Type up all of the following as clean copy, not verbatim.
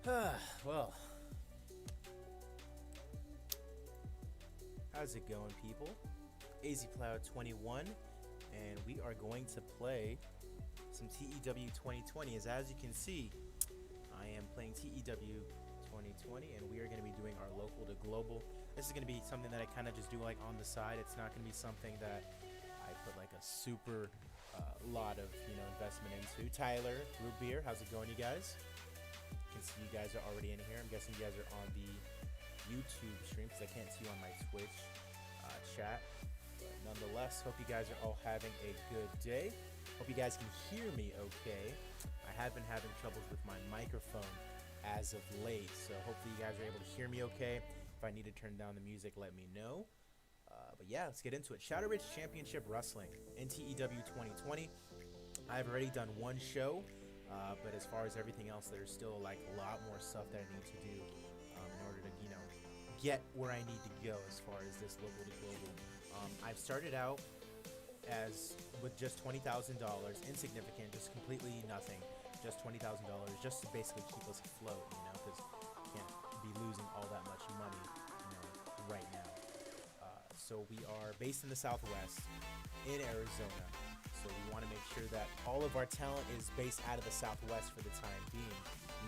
Well, how's it going, people? AZPlow21, and we are going to play some TEW 2020. As you can see, I am playing TEW 2020, and we are going to be doing our local to global. This is going to be something that I kind of just do like on the side. It's not going to be something that I put like a super lot of investment into. Tyler, Root Beer, how's it going, you guys? I can see you guys are already in here. I'm guessing you guys are on the YouTube stream because I can't see you on my Twitch chat. But nonetheless, hope you guys are all having a good day. Hope you guys can hear me okay. I have been having troubles with my microphone as of late, so hopefully you guys are able to hear me okay. If I need to turn down the music, let me know. But yeah, let's get into it. Shadow Ridge Championship Wrestling in TEW 2020. I've already done one show, but as far as everything else, there's still like a lot more stuff that I need to do in order to, get where I need to go as far as this local to global. I've started out as with just $20,000, insignificant, just completely nothing, just $20,000, just to basically keep us afloat, because can't be losing all that much money, right now. So we are based in the Southwest, in Arizona. So we want to make sure that all of our talent is based out of the Southwest for the time being.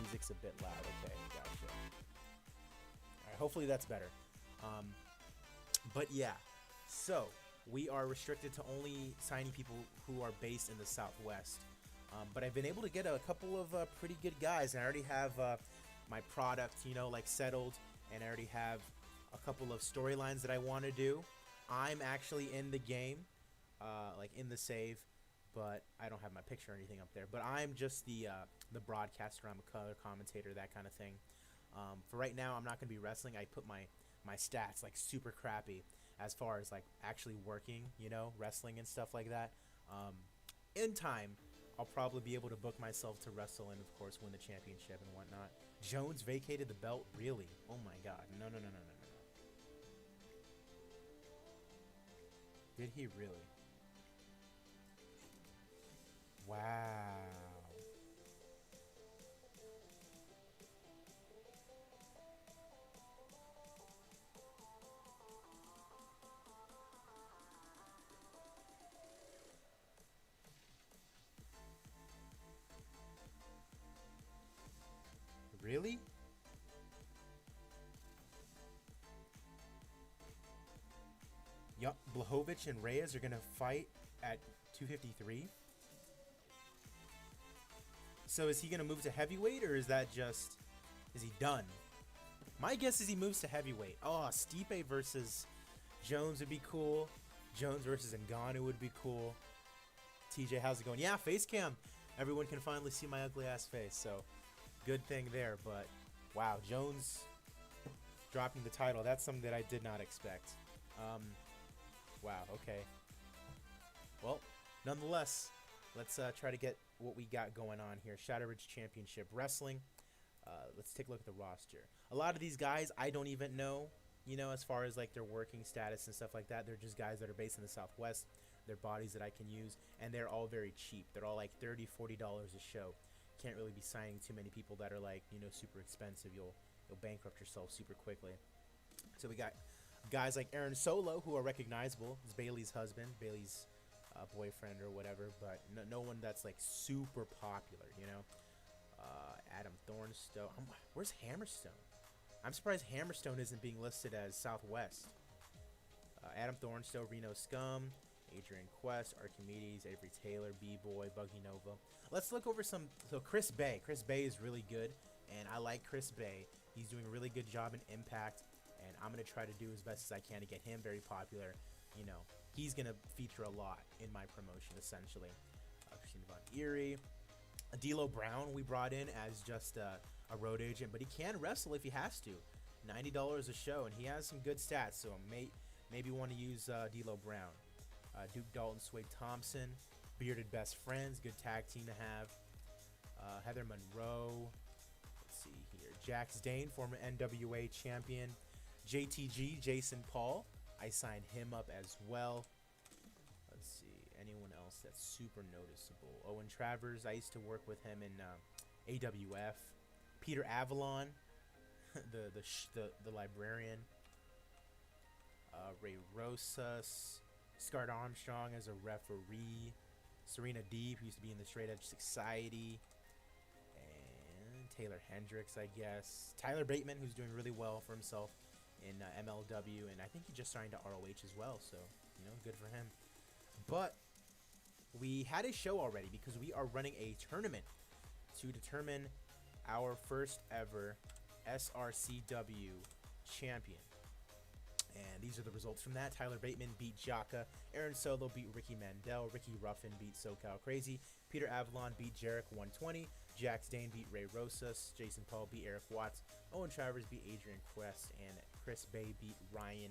Music's a bit loud. Okay, gotcha. All right, hopefully that's better. But yeah, so we are restricted to only signing people who are based in the Southwest. But I've been able to get a couple of pretty good guys, and I already have my product, settled, and I already have a couple of storylines that I want to do. I'm actually in the game, like in the save, but I don't have my picture or anything up there. But I'm just the broadcaster. I'm a color commentator, that kind of thing. For right now, I'm not going to be wrestling. I put my stats like super crappy as far as like actually working, wrestling and stuff like that. In time, I'll probably be able to book myself to wrestle and, of course, win the championship and whatnot. Jones vacated the belt? Really? Oh my god. No, no, no, no, no, no. Did he really? Wow. Really? Yup, Blahovic and Reyes are going to fight at 253. So is he going to move to heavyweight, or is that just... is he done? My guess is he moves to heavyweight. Oh, Stipe versus Jones would be cool. Jones versus Ngannou would be cool. TJ, how's it going? Yeah, face cam. Everyone can finally see my ugly ass face, so good thing there. But wow, Jones dropping the title, that's something that I did not expect. Wow, okay. Well, nonetheless, let's try to get what we got going on here. Shadow Ridge Championship Wrestling. Let's take a look at the roster. A lot of these guys I don't even know, as far as like their working status and stuff like that. They're just guys that are based in the Southwest. They're bodies that I can use, and they're all very cheap. They're all like $30, $40 a show. Can't really be signing too many people that are like, super expensive. You'll bankrupt yourself super quickly. So we got guys like Aaron Solo, who are recognizable. It's Bailey's husband, Bailey's boyfriend or whatever, but no one that's like super popular, Adam Thornstone. Where's Hammerstone? I'm surprised Hammerstone isn't being listed as Southwest. Adam Thornstone, Reno Scum, Adrian Quest, Archimedes, Avery Taylor, B-Boy, Buggy Nova. Let's look over some. So Chris Bay. Chris Bay is really good, and I like Chris Bay. He's doing a really good job in Impact, and I'm going to try to do as best as I can to get him very popular. He's going to feature a lot in my promotion, essentially. Christine Von Erie. D'Lo Brown we brought in as just a road agent, but he can wrestle if he has to. $90 a show, and he has some good stats, so maybe want to use D'Lo Brown. Duke Dalton, Swade Thompson, Bearded Best Friends, good tag team to have. Heather Monroe, let's see here. Jax Dane, former NWA champion. JTG, Jason Paul, I signed him up as well. Let's see, anyone else that's super noticeable. Owen Travers, I used to work with him in AWF. Peter Avalon, the librarian. Ray Rosas, Scarred Armstrong as a referee. Serena Deeb, who used to be in the Straight Edge Society. And Taylor Hendricks, I guess. Tyler Bateman, who's doing really well for himself in MLW. And I think he just signed to ROH as well. So, good for him. But we had a show already because we are running a tournament to determine our first ever SRCW champion. And these are the results from that. Tyler Bateman beat Jaka. Aaron Solo beat Ricky Mandel. Ricky Ruffin beat SoCal Crazy. Peter Avalon beat Jarek 120. Jax Dane beat Ray Rosas. Jason Paul beat Eric Watts. Owen Travers beat Adrian Quest. And Chris Bay beat Ryan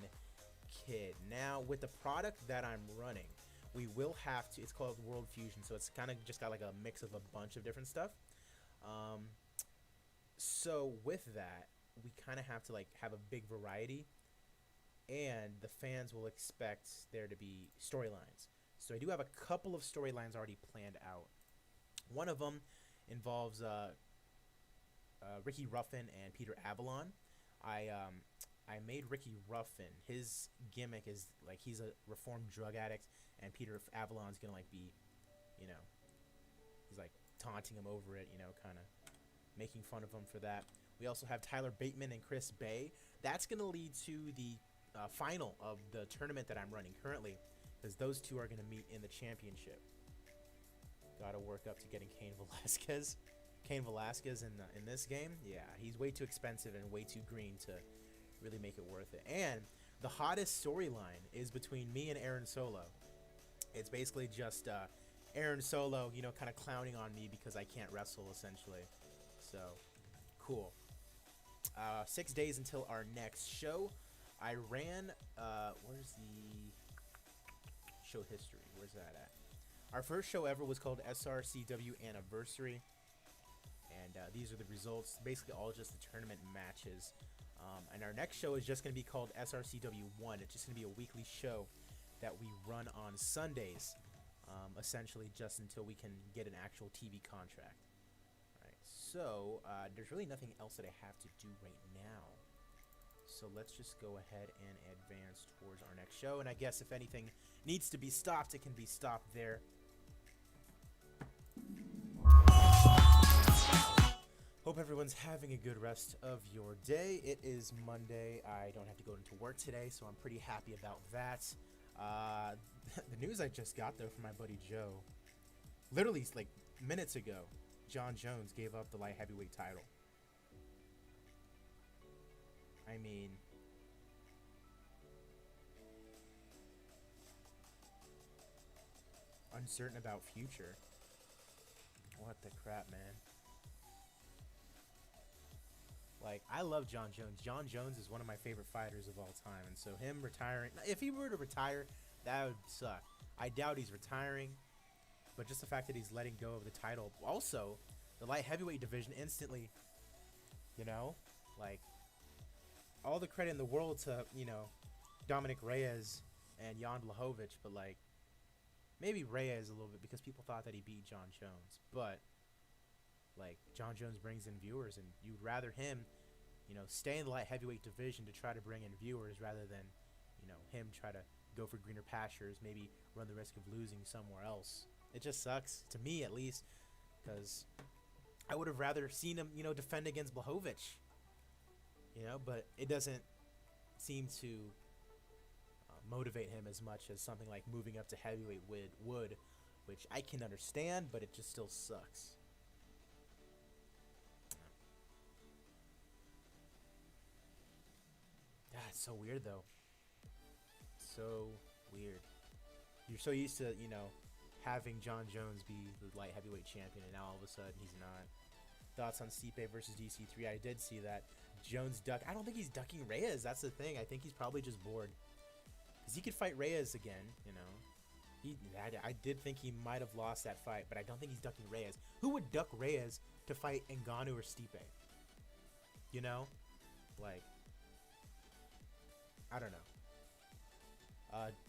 Kidd. Now, with the product that I'm running, we will have to, it's called World Fusion, so it's kind of just got like a mix of a bunch of different stuff. So with that, we kind of have to like have a big variety, and the fans will expect there to be storylines. So I do have a couple of storylines already planned out. One of them involves Ricky Ruffin and Peter Avalon. I made Ricky Ruffin. His gimmick is like he's a reformed drug addict, and Peter Avalon's gonna like be, he's like taunting him over it, kind of making fun of him for that. We also have Tyler Bateman and Chris Bay. That's gonna lead to the final of the tournament that I'm running currently, because those two are gonna meet in the championship. Gotta work up to getting Cain Velasquez. Cain Velasquez in this game, yeah, he's way too expensive and way too green to really make it worth it. And the hottest storyline is between me and Aaron Solo. It's basically just Aaron Solo, kind of clowning on me because I can't wrestle, essentially. So, cool. 6 days until our next show. I ran, where's the show history? Where's that at? Our first show ever was called SRCW Anniversary. And these are the results. Basically all just the tournament matches. And our next show is just going to be called SRCW 1. It's just going to be a weekly show that we run on Sundays, essentially just until we can get an actual TV contract. All right, so there's really nothing else that I have to do right now. So let's just go ahead and advance towards our next show. And I guess if anything needs to be stopped, it can be stopped there. Hope everyone's having a good rest of your day. It is Monday. I don't have to go into work today, so I'm pretty happy about that. The news I just got, though, from my buddy Joe, literally like minutes ago, John Jones gave up the light heavyweight title. I mean, uncertain about future. What the crap, man. Like, I love John Jones. John Jones is one of my favorite fighters of all time. And so him retiring, if he were to retire, that would suck. I doubt he's retiring. But just the fact that he's letting go of the title. Also, the light heavyweight division instantly, like, all the credit in the world to, Dominic Reyes and Jan Blachowicz. But, like, maybe Reyes a little bit because people thought that he beat John Jones. But, like, John Jones brings in viewers, and you'd rather him, stay in the light heavyweight division to try to bring in viewers rather than, him try to go for greener pastures, maybe run the risk of losing somewhere else. It just sucks, to me at least, because I would have rather seen him, defend against Blachowicz, but it doesn't seem to motivate him as much as something like moving up to heavyweight would, which I can understand, but it just still sucks. That's so weird, though. So weird. You're so used to, having John Jones be the light heavyweight champion, and now all of a sudden he's not. Thoughts on Stipe versus DC3? I did see that. Jones I don't think he's ducking Reyes. That's the thing. I think he's probably just bored. Because he could fight Reyes again, I did think he might have lost that fight, but I don't think he's ducking Reyes. Who would duck Reyes to fight Ngannou or Stipe? Like, I don't know.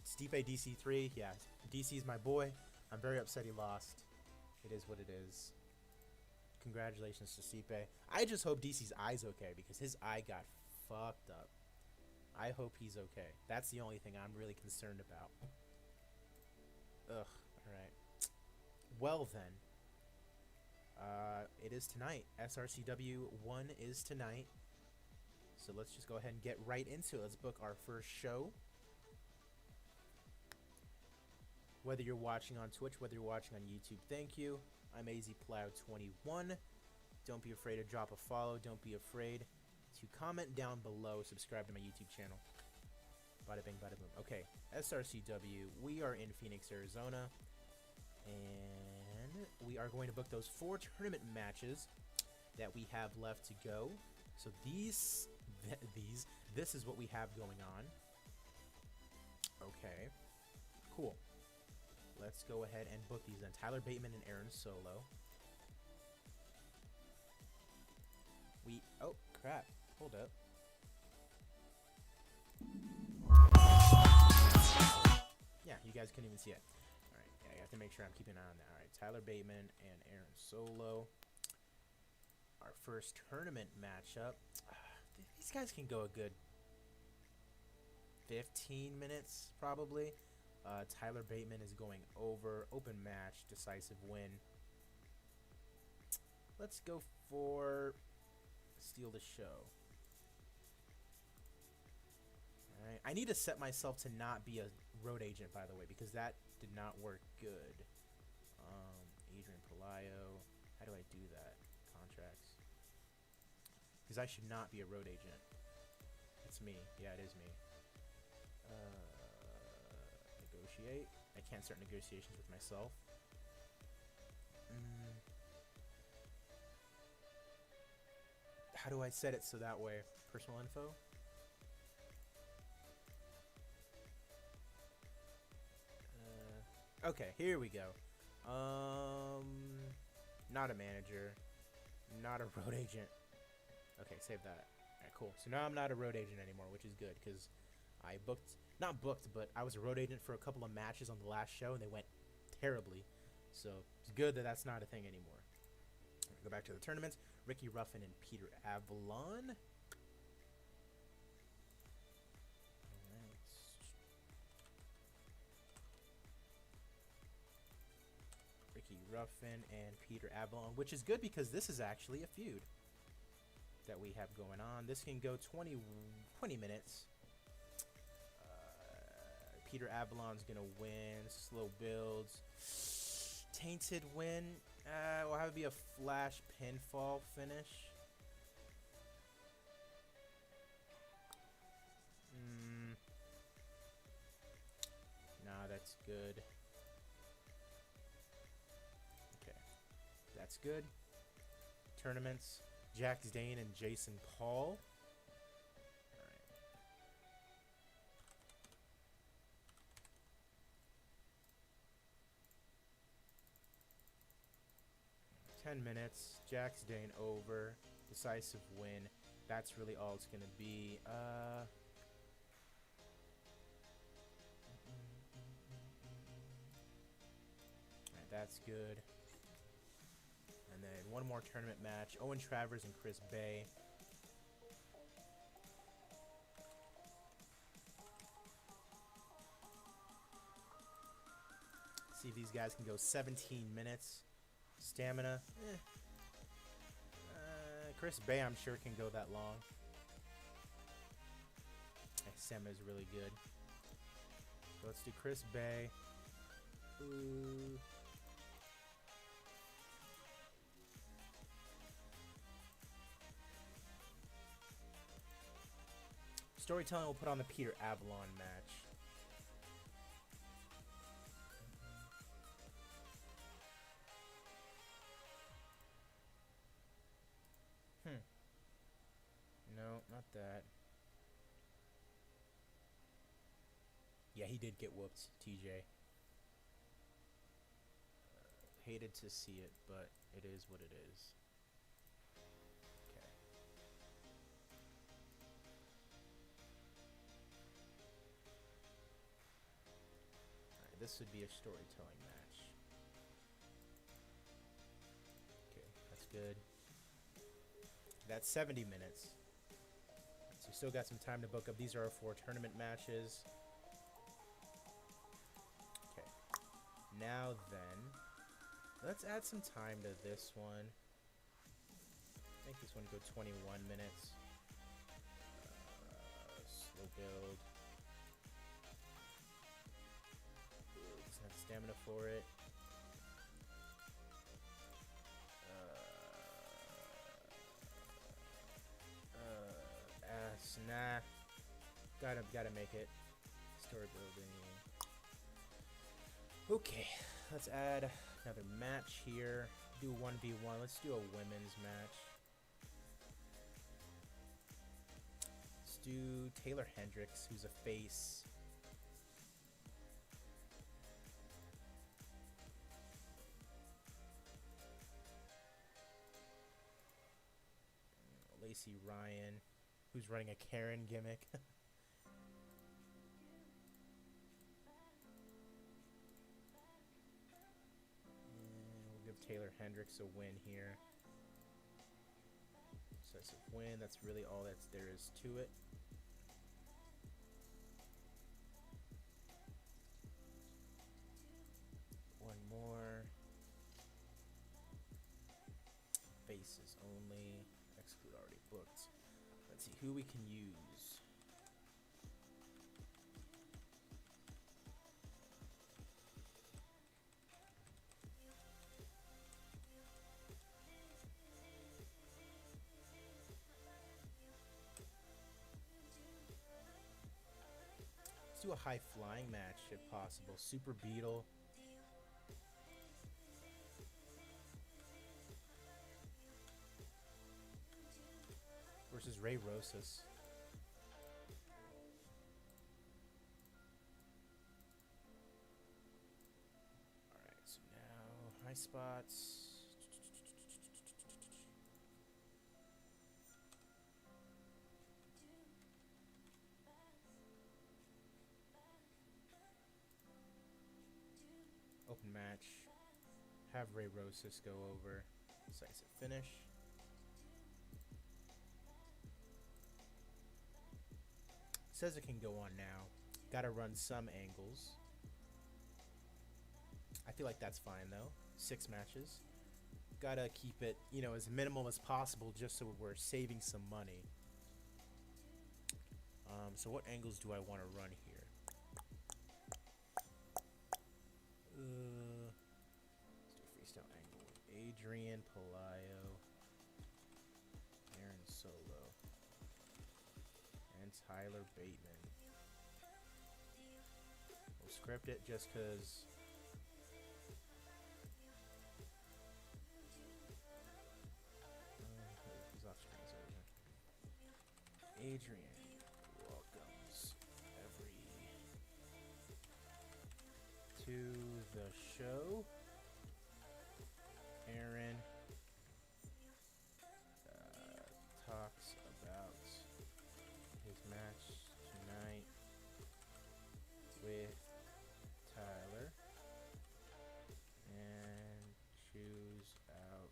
Stipe DC3, yeah, DC's my boy. I'm very upset he lost. It is what it is. Congratulations to Stipe. I just hope DC's eye's okay because his eye got fucked up. I hope he's okay. That's the only thing I'm really concerned about. Ugh. Alright. Well then. It is tonight. SRCW 1 is tonight. So let's just go ahead and get right into it. Let's book our first show. Whether you're watching on Twitch, whether you're watching on YouTube, thank you. I'm AZPlow21. Don't be afraid to drop a follow. Don't be afraid to comment down below. Subscribe to my YouTube channel. Bada bing, bada boom. Okay, SRCW. We are in Phoenix, Arizona. And we are going to book those 4 tournament matches that we have left to go. So this is what we have going on. Okay, cool. Let's go ahead and book these then. Tyler Bateman and Aaron Solo. Oh crap, hold up. Yeah, you guys couldn't even see it. Alright, yeah, I have to make sure I'm keeping an eye on that. Alright, Tyler Bateman and Aaron Solo. Our first tournament matchup. These guys can go a good 15 minutes, probably. Tyler Bateman is going over. Open match, decisive win. Let's go for steal the show. Alright, I need to set myself to not be a road agent, by the way, because that did not work good. Adrian Palayo. How do I do that? Contracts. Because I should not be a road agent. It's me. Yeah, it is me. Negotiate. I can't start negotiations with myself. How do I set it so that way? Personal info? Okay, here we go. Not a manager. Not a road agent. Okay, save that. Alright, cool. So now I'm not a road agent anymore, which is good, because I not booked, but I was a road agent for a couple of matches on the last show, and they went terribly. So it's good that that's not a thing anymore. Go back to the tournaments. Ricky Ruffin and Peter Avalon. Ricky Ruffin and Peter Avalon, which is good because this is actually a feud that we have going on. This can go 20 minutes. Peter Avalon's gonna win. Slow builds. Tainted win. Will have it be a flash pinfall finish. Nah, that's good. Okay, that's good. Tournaments. Jax Dane and Jason Paul. Alright. 10 minutes. Jax Dane over. Decisive win. That's really all it's gonna be. Alright, that's good. And then one more tournament match. Owen Travers and Chris Bay. See if these guys can go 17 minutes. Stamina. Chris Bay, I'm sure, can go that long. Stamina is really good. So let's do Chris Bay. Ooh. Storytelling will put on the Peter Avalon match. No, not that. Yeah, he did get whooped, TJ. Hated to see it, but it is what it is. Okay. Alright, this would be a storytelling match. Okay, that's good. That's 70 minutes. So we still got some time to book up. These are our 4 tournament matches. Okay. Now then, let's add some time to this one. Make this one go 21 minutes. Slow build. Doesn't have stamina for it. Nah. Gotta make it. Story building. Okay, let's add another match here. Do 1v1. Let's do a women's match. Let's do Taylor Hendricks, who's a face. Lacey Ryan, who's running a Karen gimmick. We'll give Taylor Hendricks a win here. Decisive win, that's really all there is to it. One more. Faces only. Exclude already booked. Let's see who we can use. Let's do a high flying match if possible. Super Beetle. Versus Ray Rosas. Alright, so now high spots. Open match. Have Ray Rosas go over. Decisive finish. Says it can go on now. Gotta run some angles. I feel like that's fine though. 6 matches. Gotta keep it, you know, as minimal as possible just so we're saving some money. So what angles do I want to run here? Let's do a freestyle angle with Adrian Palaio, Aaron Solo, and Tyler Bateman. We'll script it just because his off screen's over. Adrian welcomes to the show. Aaron talks about his match tonight with Tyler and choose out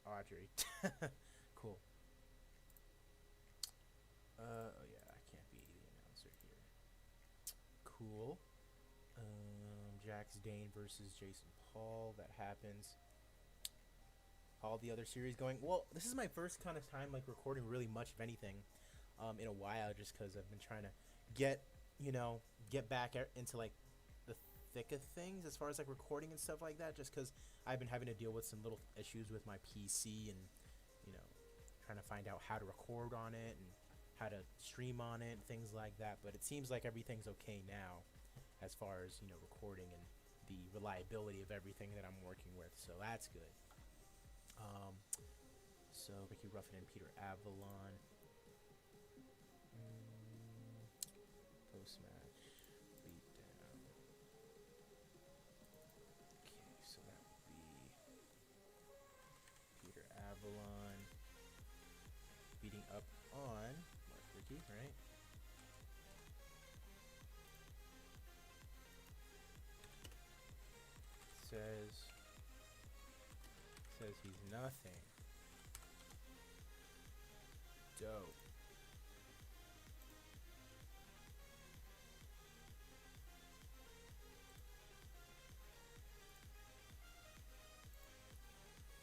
Audrey. Cool. Oh yeah, I can't be the announcer here. Cool. Jax Dane versus Jason Paul. That happens. All the other series going. Well, this is my first kind of time like recording really much of anything in a while, just because I've been trying to get back into like the thick of things as far as like recording and stuff like that, just because I've been having to deal with some little issues with my PC and trying to find out how to record on it and how to stream on it and things like that. But it seems like everything's okay now as far as recording and the reliability of everything that I'm working with, so that's good. So Ricky Ruffin and Peter Avalon. Post-match beatdown. Okay, so that would be Peter Avalon beating up on Mark Ricky, right? he's nothing. Dope.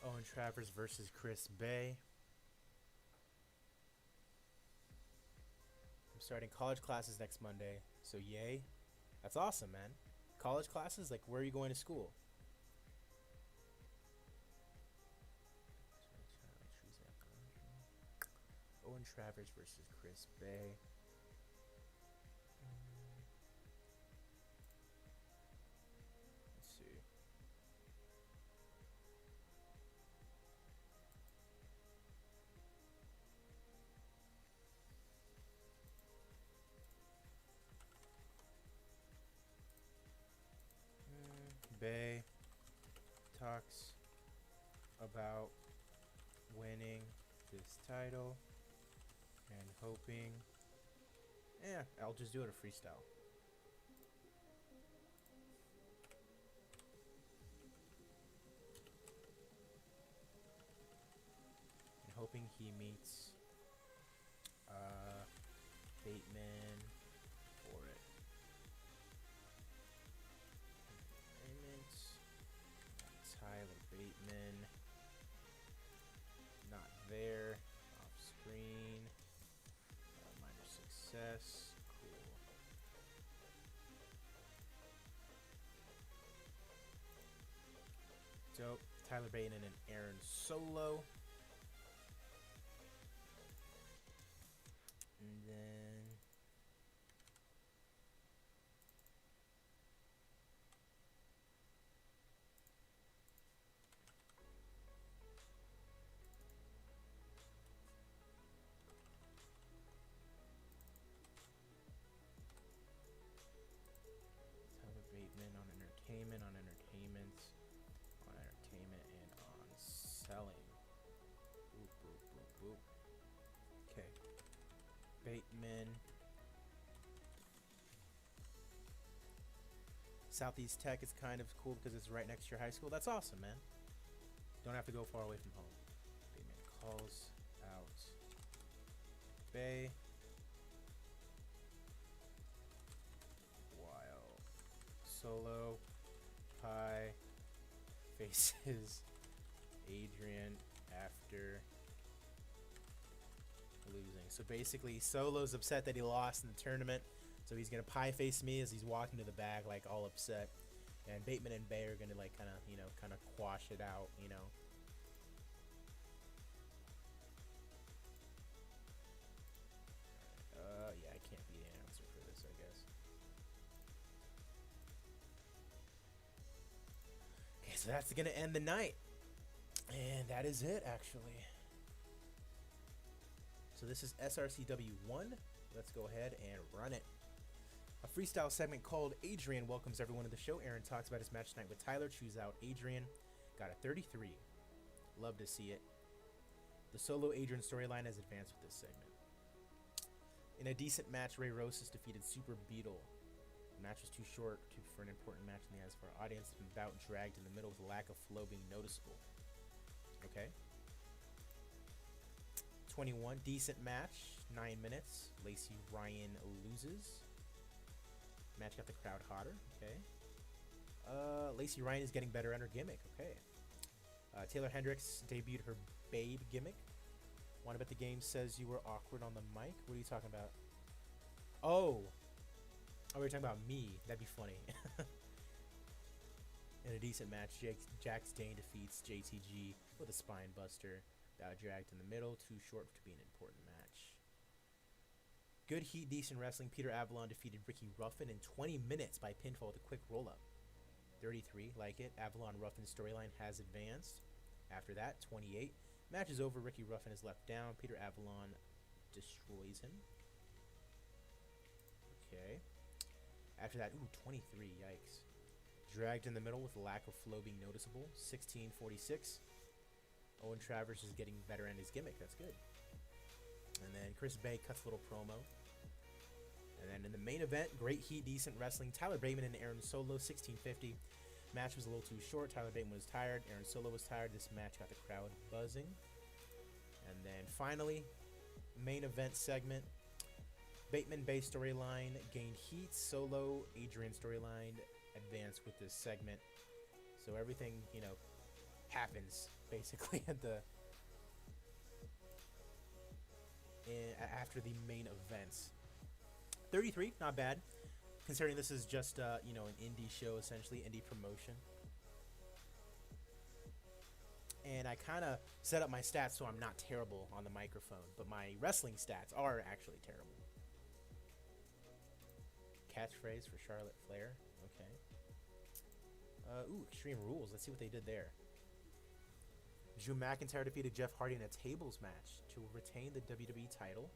Owen Travers versus Chris Bay. I'm starting college classes next Monday, so yay. That's awesome, man. College classes? Like, where are you going to school? Owen Travers versus Chris Bay. Let's see. Bay talks about winning this title and hoping. Yeah, I'll just do it a freestyle. And hoping he meets Bateman for it. Tyler Bateman, not there, off screen, minor success, cool. Dope. Tyler Bateman and Aaron Solo. And then Tyler Bateman on entertainment, on entertainment, on entertainment, and on selling. Boop, boop, boop, boop. Okay. Bateman. Southeast Tech is kind of cool because it's right next to your high school. That's awesome, man. Don't have to go far away from home. Bateman calls out Bay. While Solo Pie faces Adrian after losing. So basically, Solo's upset that he lost in the tournament. So he's gonna pie face me as he's walking to the bag, like all upset. And Bateman and Bay are gonna like kind of quash it out, you know. Yeah, I can't be the answer for this, I guess. Okay, so that's gonna end the night, and that is it, actually. So this is SRCW 1. Let's go ahead and run it. A freestyle segment called Adrian welcomes everyone to the show. Aaron talks about his match tonight with Tyler. Choose out Adrian. Got a 33. Love to see it. The solo Adrian storyline has advanced with this segment. In a decent match, Ray Rosas defeated Super Beetle. The match was too short for an important match in the eyes of our audience. The bout dragged in the middle with a lack of flow being noticeable. Okay. 21, decent match, 9 minutes. Lacey Ryan loses. Match got the crowd hotter. Okay. Lacey Ryan is getting better at her gimmick. Okay. Taylor Hendricks debuted her Babe gimmick. Wanna bet the game says you were awkward on the mic? What are you talking about? Oh, we were talking about me. That'd be funny. In a decent match, Jax Dane defeats JTG with a spine buster. Dragged in the middle, too short to be an important match. Good heat, decent wrestling. Peter Avalon defeated Ricky Ruffin in 20 minutes by pinfall with a quick roll-up. 33, like it. Avalon Ruffin storyline has advanced. After that, 28. Match is over. Ricky Ruffin is left down. Peter Avalon destroys him. Okay. After that, 23, yikes. Dragged in the middle with lack of flow being noticeable. 16:46. Owen Travers is getting better at his gimmick. That's good. And then Chris Bay cuts a little promo. And then in the main event, great heat, decent wrestling. Tyler Bateman and Aaron Solo, 16:50. Match was a little too short. Tyler Bateman was tired. Aaron Solo was tired. This match got the crowd buzzing. And then finally, main event segment. Bateman Bay storyline gained heat. Solo Adrian storyline advanced with this segment. So everything, you know, happens basically at the after the main events. 33, not bad, considering this is just you know, an indie show, essentially indie promotion. And I kind of set up my stats so I'm not terrible on the microphone, but my wrestling stats are actually terrible. Catchphrase for Charlotte Flair. Okay. Ooh, Extreme Rules. Let's see what they did there. Drew McIntyre defeated Jeff Hardy in a tables match to retain the WWE title.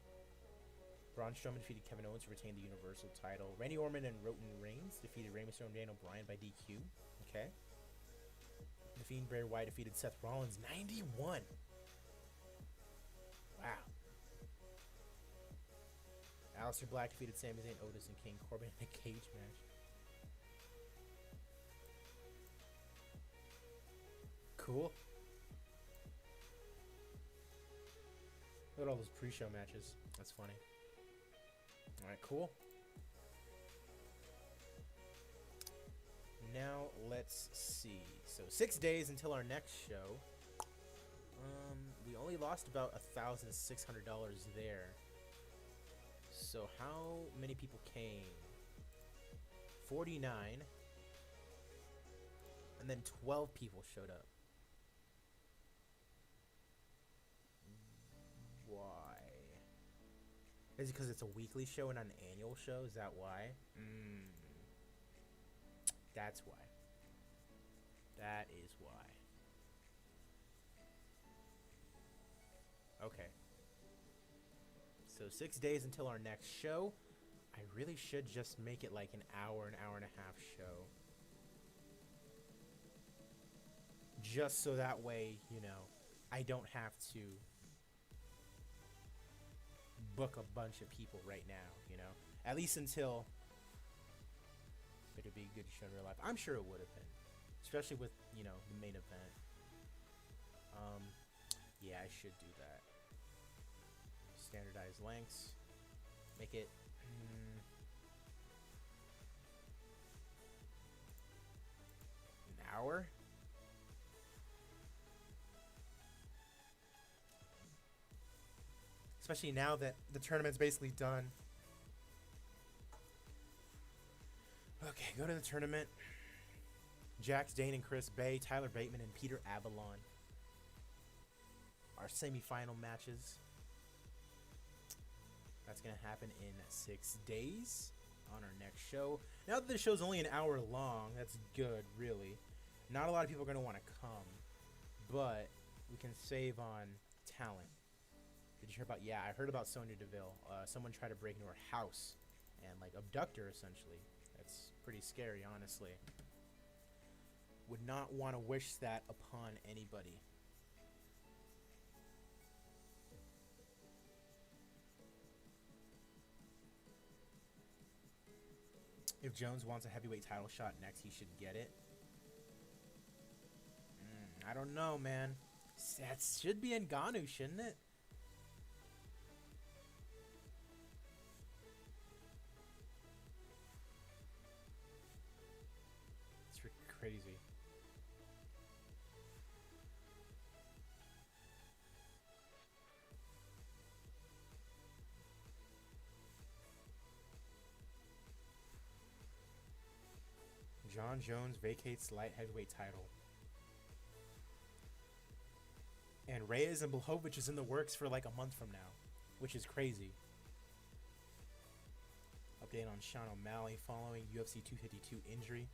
Braun Strowman defeated Kevin Owens to retain the Universal title. Randy Orton and Roman Reigns defeated Rey Mysterio and Daniel Bryan by DQ. Okay. The Fiend Bray Wyatt defeated Seth Rollins 91. Wow. Aleister Black defeated Sami Zayn, Otis, and King Corbin in a cage match. Cool. Look at all those pre-show matches. That's funny. Alright, cool. Now, let's see. So, 6 days until our next show. We only lost about $1,600 there. So, how many people came? 49. And then 12 people showed up. Why? Is it because it's a weekly show and not an annual show? Is that why? That's why. That is why. Okay. So 6 days until our next show. I really should just make it like an hour and a half show. Just so that way, you know, I don't have to book a bunch of people right now, you know. At least until it'd be a good show in real life. I'm sure it would have been. Especially with, you know, the main event. Yeah, I should do that. Standardized lengths. Make it an hour. Especially now that the tournament's basically done. Okay, go to the tournament. Jax Dane and Chris Bay, Tyler Bateman and Peter Avalon. Our semifinal matches. That's going to happen in 6 days on our next show. Now that the show's only an hour long, that's good, really. Not a lot of people are going to want to come, but we can save on talent. Did you hear about? Yeah, I heard about Sonya Deville. Someone tried to break into her house and like abduct her, essentially. That's pretty scary, honestly. Would not want to wish that upon anybody. If Jones wants a heavyweight title shot next, he should get it. I don't know, man. That should be Ngannou, shouldn't it? It's crazy. John Jones vacates light heavyweight title. And Reyes and Blachowicz is in the works for like a month from now, which is crazy. Update on Sean O'Malley following UFC 252 injury.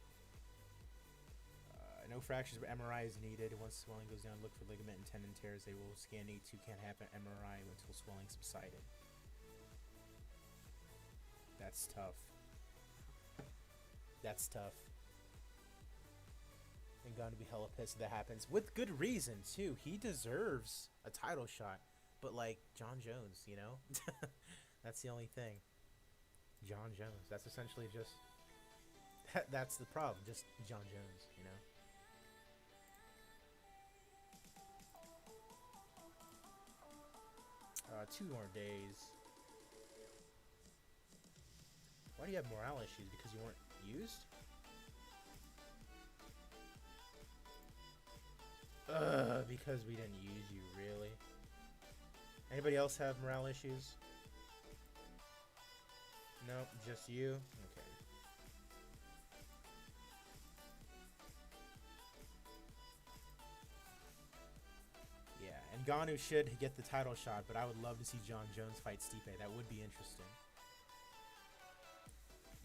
No fractures, but MRI is needed. Once swelling goes down, look for ligament and tendon tears. They will scan E2, can't happen MRI until swelling subsided. That's tough. That's tough. And going to be hella pissed if that happens. With good reason, too. He deserves a title shot. But, like, John Jones, you know? That's the only thing. John Jones. That's essentially just... That's the problem. Just John Jones, you know. 2 more days. Why do you have morale issues? Because you weren't used? Because we didn't use you, really? Anybody else have morale issues? No, just you? Okay. Yeah, and Ganu should get the title shot, but I would love to see John Jones fight Stipe. That would be interesting.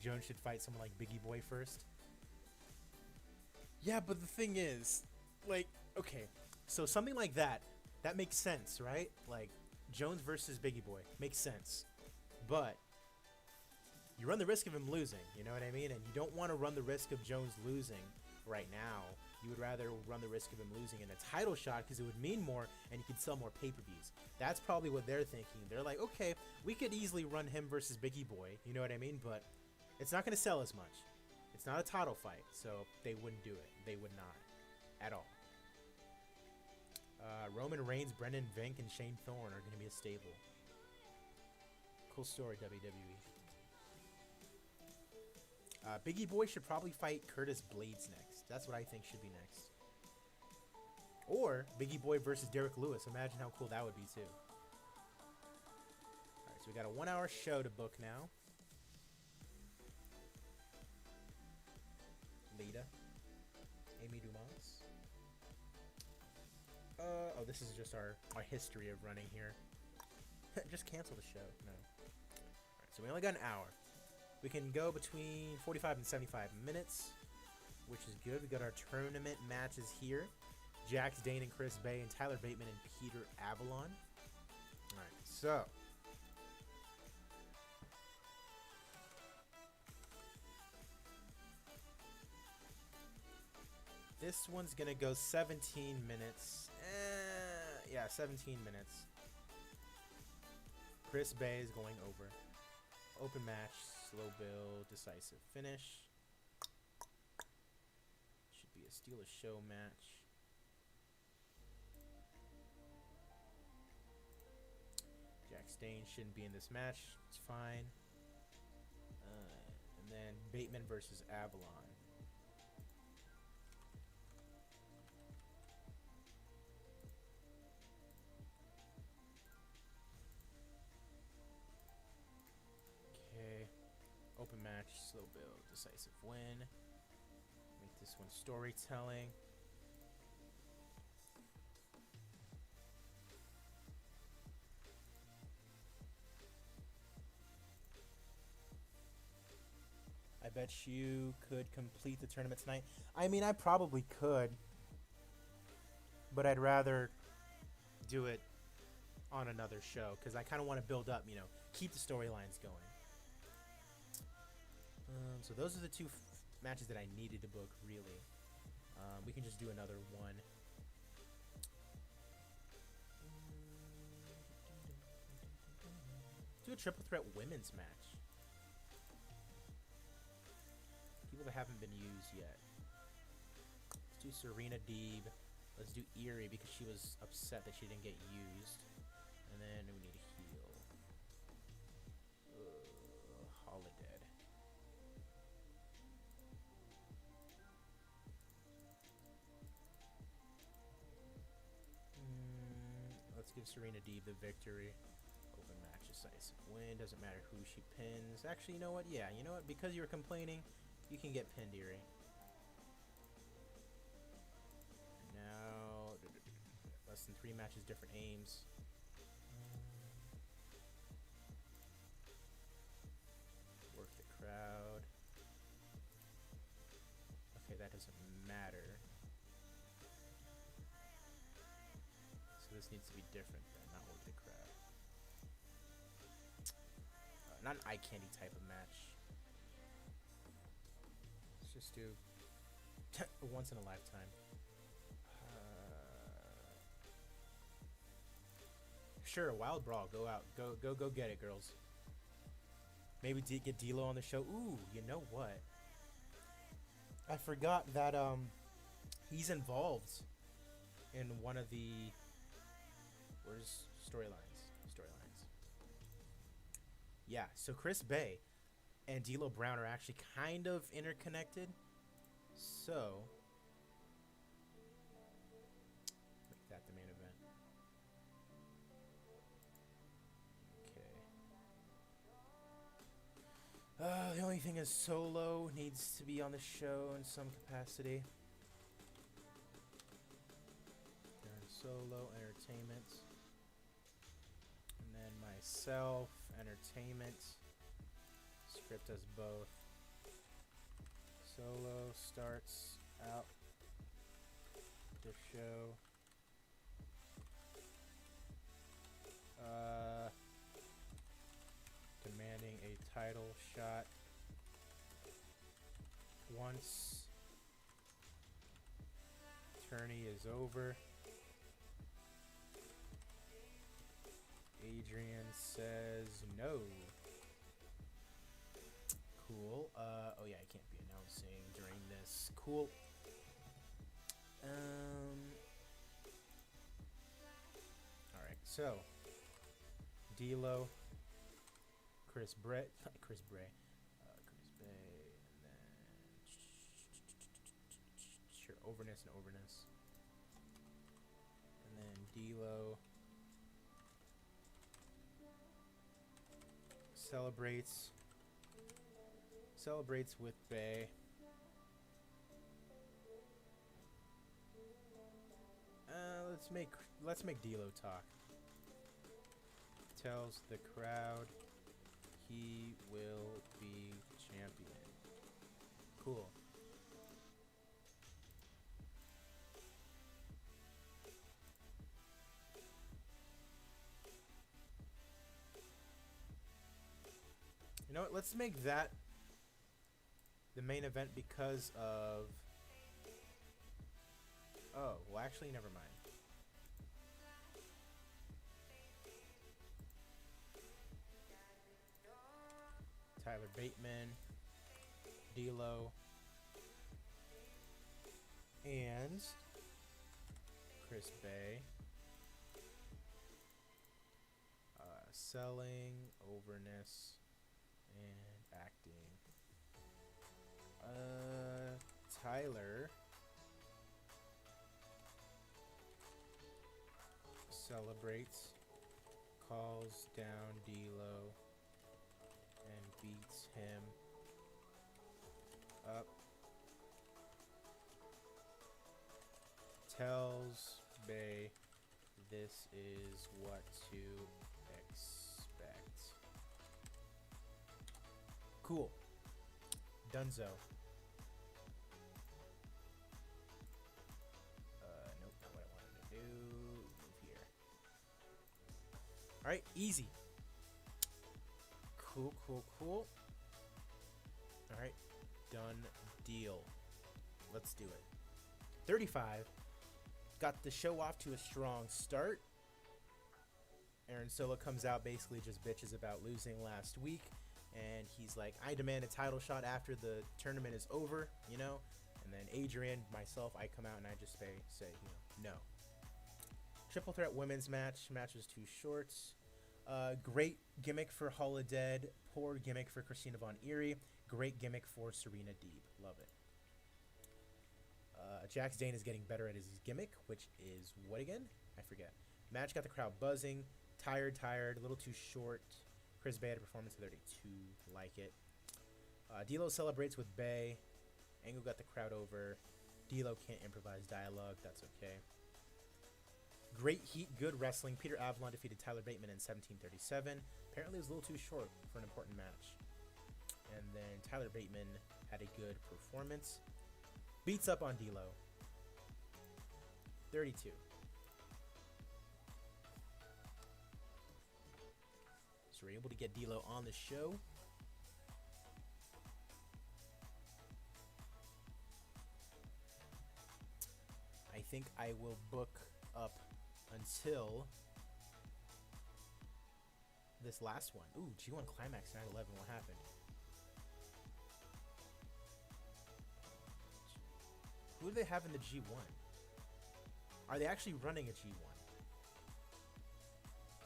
Jones should fight someone like Biggie Boy first. Yeah, but the thing is, like, okay, so something like that makes sense, right? Like, Jones versus Biggie Boy makes sense. But you run the risk of him losing, you know what I mean? And you don't want to run the risk of Jones losing right now. You would rather run the risk of him losing in a title shot because it would mean more and you could sell more pay-per-views. That's probably what they're thinking. They're like, okay, we could easily run him versus Biggie Boy, you know what I mean? But it's not going to sell as much. It's not a title fight, so they wouldn't do it. They would not. At all. Roman Reigns, Brendan Vink, and Shane Thorne are going to be a stable. Cool story, WWE. Biggie Boy should probably fight Curtis Blades next. That's what I think should be next. Or Biggie Boy versus Derek Lewis. Imagine how cool that would be, too. Alright, so we got a 1-hour show to book now. Lita. Amy Dumont. Oh, this is just our history of running here. Just cancel the show. No. Alright, so we only got an hour. We can go between 45 and 75 minutes, which is good. We got our tournament matches here. Jax Dane and Chris Bay and Tyler Bateman and Peter Avalon. Alright, so this one's gonna go 17 minutes. Yeah, 17 minutes. Chris Bay is going over. Open match, slow build, decisive finish. Should be a steal a show match. Jax Dane shouldn't be in this match. It's fine. And then Bateman versus Avalon. Open match, slow build, decisive win. Make this one storytelling. I bet you could complete the tournament tonight. I mean, I probably could. But I'd rather do it on another show because I kind of want to build up, you know, keep the storylines going. So those are the two matches that I needed to book, really. We can just do another one. Do a triple threat women's match. People that haven't been used yet. Let's do Serena Deeb. Let's do Eerie because she was upset that she didn't get used. And then we need a heal. Holiday. Let's give Serena Deeb the victory. Open match, decisive win. Doesn't matter who she pins. Actually, you know what? Yeah, you know what? Because you were complaining, you can get pinned, Eerie. Now, less than 3 matches, different aims. Work the crowd. Okay, that doesn't matter. So this needs to be different then, not work the crowd. Not an eye candy type of match. Let's just do a once in a lifetime. Sure, Wild Brawl, go out, go get it, girls. Maybe get D'Lo on the show. Ooh, you know what? I forgot that he's involved in one of the where's storylines. Yeah, so Chris Bay and D'Lo Brown are actually kind of interconnected. So make that the main event. Okay. The only thing is Solo needs to be on the show in some capacity. Solo entertainment, and then myself entertainment. Script us both. Solo starts out the show. Demanding a title shot once tourney is over. Adrian says no. Cool. Oh yeah, I can't be announcing during this. Cool. Alright, so D'Lo, Chris Bay, and then sure, overness. And then D'Lo celebrates with Bay. Let's make D'Lo talk. Tells the crowd he will be champion. Cool. You know what? Let's make that the main event because of... Oh, well, actually, never mind. Tyler Bateman, D'Lo, and Chris Bay. Selling, overness, and acting. Tyler celebrates, calls down D'Lo, and beats him up. Tells Bay this is what to expect. Cool. Dunzo. Nope, not what I wanted to do. Move here. Alright, easy. Cool. Alright, done deal. Let's do it. 35. Got the show off to a strong start. Aaron Solo comes out, basically just bitches about losing last week. And he's like, I demand a title shot after the tournament is over, you know? And then Adrian, myself, I come out and I just say, no. Triple threat women's match. Match was too short. Great gimmick for Holodead. Poor gimmick for Christina Von Eerie. Great gimmick for Serena Deeb. Love it. Jax Dane is getting better at his gimmick, which is what again? I forget. Match got the crowd buzzing. Tired, a little too short. Chris Bay had a performance of 32. Like it. D'Lo celebrates with Bay. Angle got the crowd over. D'Lo can't improvise dialogue. That's okay. Great heat, good wrestling. Peter Avalon defeated Tyler Bateman in 1737. Apparently it was a little too short for an important match. And then Tyler Bateman had a good performance. Beats up on D'Lo. 32. So we're able to get D'Lo on the show. I think I will book up until this last one. Ooh, G1 Climax 9/11. What happened? Who do they have in the G1? Are they actually running a G1?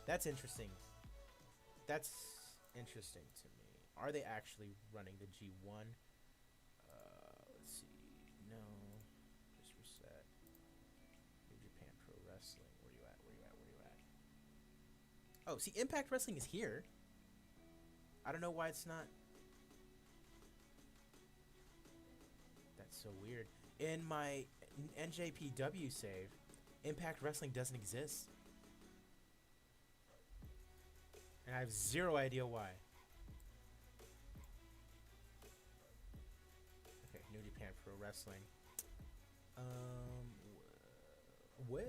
That's interesting. That's interesting to me. Are they actually running the G1? Let's see. No. Just reset. New Japan Pro Wrestling. Where you at? Where you at? Where you at? Oh, see, Impact Wrestling is here. I don't know why it's not. That's so weird. In my NJPW save, Impact Wrestling doesn't exist. And I have zero idea why. Okay, New Japan Pro Wrestling. Well,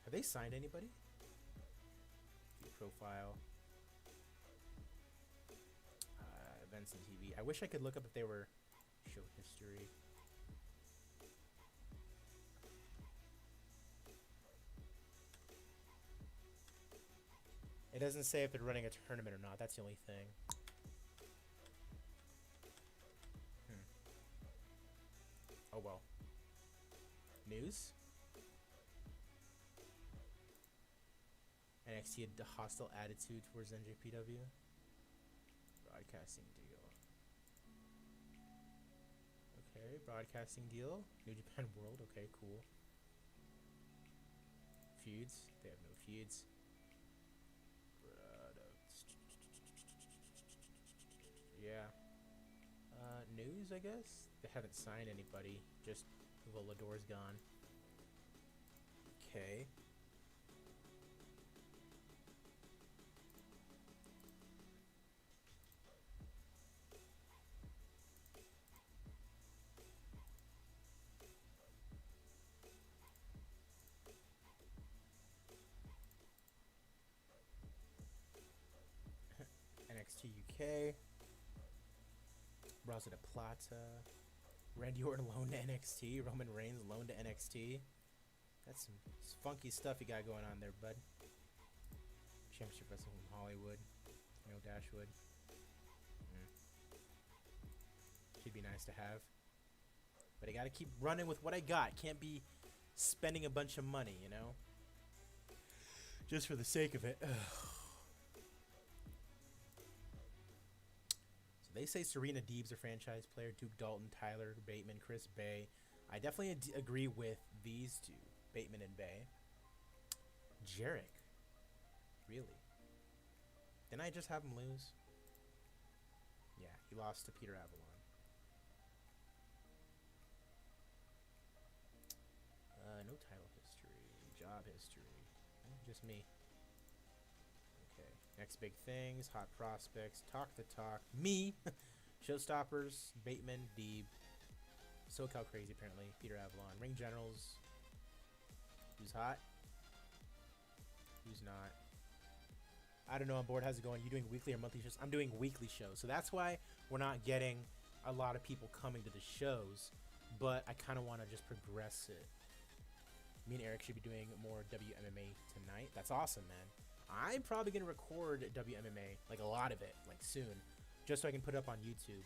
have they signed anybody? View profile. Events and TV. I wish I could look up if they were show history. It doesn't say if they're running a tournament or not. That's the only thing. Oh well. News? NXT had a hostile attitude towards NJPW. Broadcasting deal. Okay, broadcasting deal. New Japan World. Okay, cool. Feuds. They have no feuds. Yeah. News, I guess? They haven't signed anybody. Just Volador's gone. Okay. NXT UK. Rosa de Plata. Randy Orton loaned to NXT. Roman Reigns loaned to NXT. That's some funky stuff you got going on there, bud. Championship Wrestling from Hollywood. No Dashwood. Should be nice to have. But I gotta keep running with what I got. Can't be spending a bunch of money, you know? Just for the sake of it. Ugh. They say Serena Deeb's a franchise player. Duke Dalton, Tyler Bateman, Chris Bay. I definitely agree with these two, Bateman and Bay. Jarek. Really? Didn't I just have him lose? Yeah, he lost to Peter Avalon. No title history. Job history. Just me. Next big things, hot prospects, talk the talk, me, showstoppers, Bateman, Deeb, SoCal Crazy apparently, Peter Avalon, Ring Generals, who's hot, who's not. I don't know on board, how's it going? You doing weekly or monthly shows? I'm doing weekly shows, so that's why we're not getting a lot of people coming to the shows, but I kind of want to just progress it. Me and Eric should be doing more WMMA tonight. That's awesome, man. I'm probably going to record WMMA, like a lot of it, like soon, just so I can put it up on YouTube.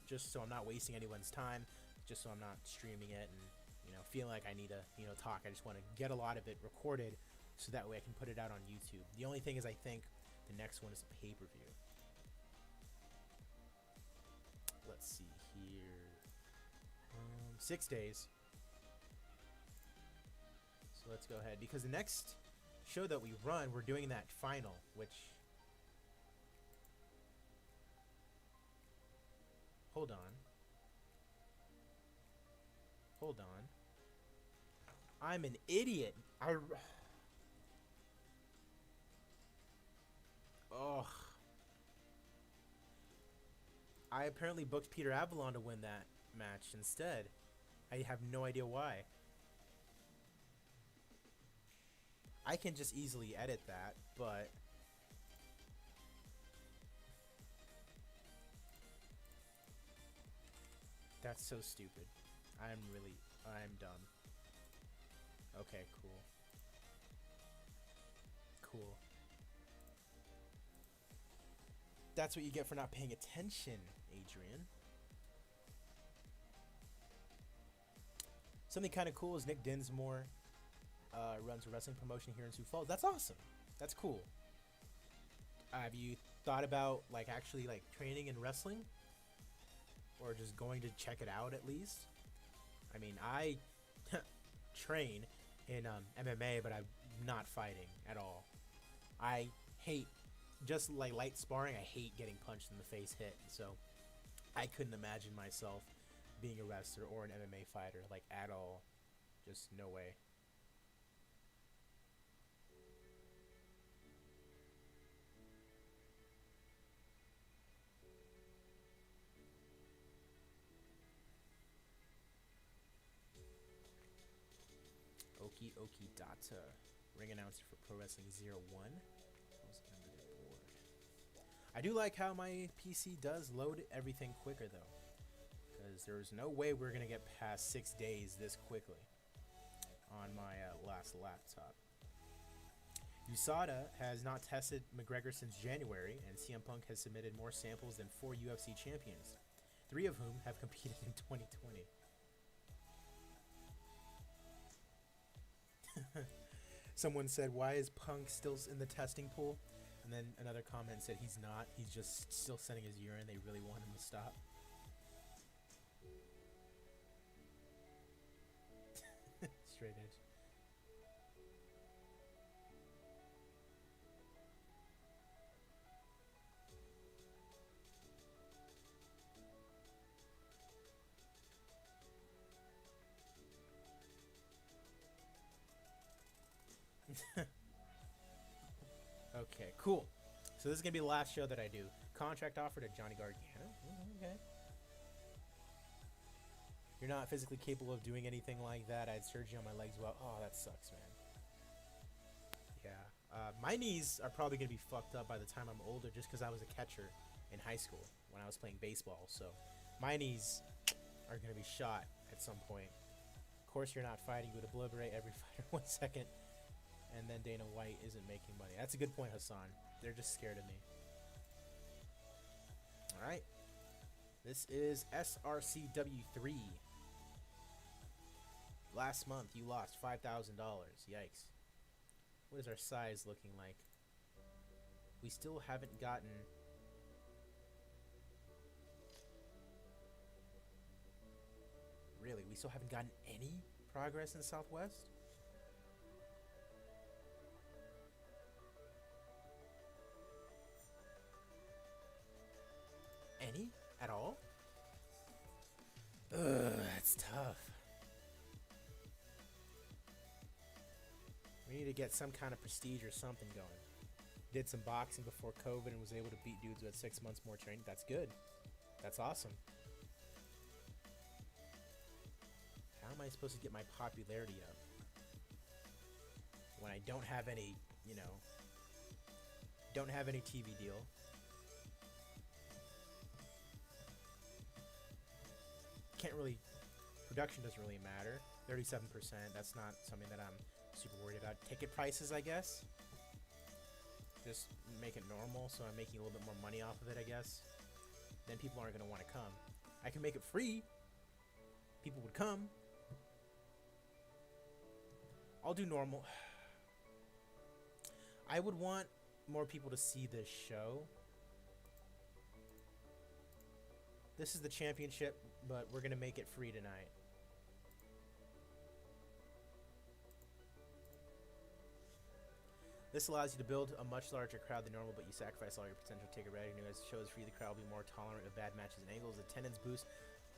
Just so I'm not wasting anyone's time, just so I'm not streaming it and, you know, feeling like I need to, you know, talk. I just want to get a lot of it recorded so that way I can put it out on YouTube. The only thing is I think the next one is a pay-per-view. Let's see here. 6 days. So let's go ahead, because the next show that we run, we're doing that final, which, hold on, I'm an idiot. I apparently booked Peter Avalon to win that match instead. I have no idea why. I can just easily edit that, but that's so stupid. I'm dumb. Okay, cool. Cool. That's what you get for not paying attention, Adrian. Something kind of cool is Nick Dinsmore runs a wrestling promotion here in Sioux Falls. That's awesome. That's cool. Have you thought about like actually like training in wrestling, or just going to check it out at least? I mean, I train in MMA, but I'm not fighting at all. I hate just like light sparring. I hate getting punched in the face, hit. So I couldn't imagine myself being a wrestler or an MMA fighter like at all. Just no way. Okie Okie Data. Ring announcer for Pro Wrestling 01. I do like how my PC does load everything quicker though, because there's no way we're gonna get past 6 days this quickly on my last laptop. USADA has not tested McGregor since January, and CM Punk has submitted more samples than 4 UFC champions, 3 of whom have competed in 2020. Someone said, "Why is Punk still in the testing pool?" And then another comment said, "He's not. He's just still sending his urine. They really want him to stop." Straight edge. Okay, cool. So this is gonna be the last show that I do. Contract offer to Johnny Gargano. Okay. You're not physically capable of doing anything like that. I had surgery on my legs. Well, oh, that sucks, man. Yeah. My knees are probably gonna be fucked up by the time I'm older, just because I was a catcher in high school when I was playing baseball. So my knees are gonna be shot at some point. Of course, you're not fighting. You would obliterate every fighter 1 second. And then Dana White isn't making money. That's a good point, Hassan. They're just scared of me. Alright. This is SRCW3. Last month, you lost $5,000. Yikes. What is our size looking like? We still haven't gotten... Really? We still haven't gotten any progress in Southwest? Any? At all? Ugh, that's tough. We need to get some kind of prestige or something going. Did some boxing before COVID and was able to beat dudes who had 6 months more training. That's good. That's awesome. How am I supposed to get my popularity up when I don't have any, you know, don't have any TV deal? Can't really, production doesn't really matter. 37%, that's not something that I'm super worried about. Ticket prices, I guess. Just make it normal so I'm making a little bit more money off of it, I guess. Then people aren't going to want to come. I can make it free. People would come. I'll do normal. I would want more people to see this show. This is the championship, but we're going to make it free tonight. This allows you to build a much larger crowd than normal, but you sacrifice all your potential ticket revenue. As the show is free, the crowd will be more tolerant of bad matches and angles. Attendance boost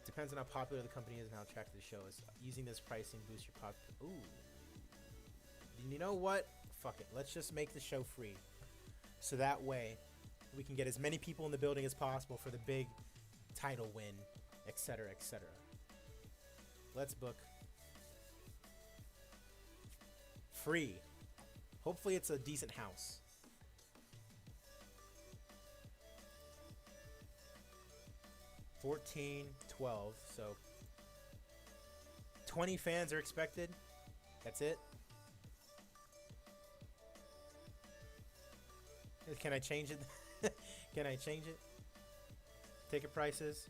depends on how popular the company is and how attractive the show is. Using this pricing boosts your pop. Ooh. You know what? Fuck it. Let's just make the show free. So that way, we can get as many people in the building as possible for the big title win, etc., etc. Let's book. Free. Hopefully it's a decent house. $14, $12, so 20 fans are expected. That's it. Can I change it? Can I change it? Ticket prices.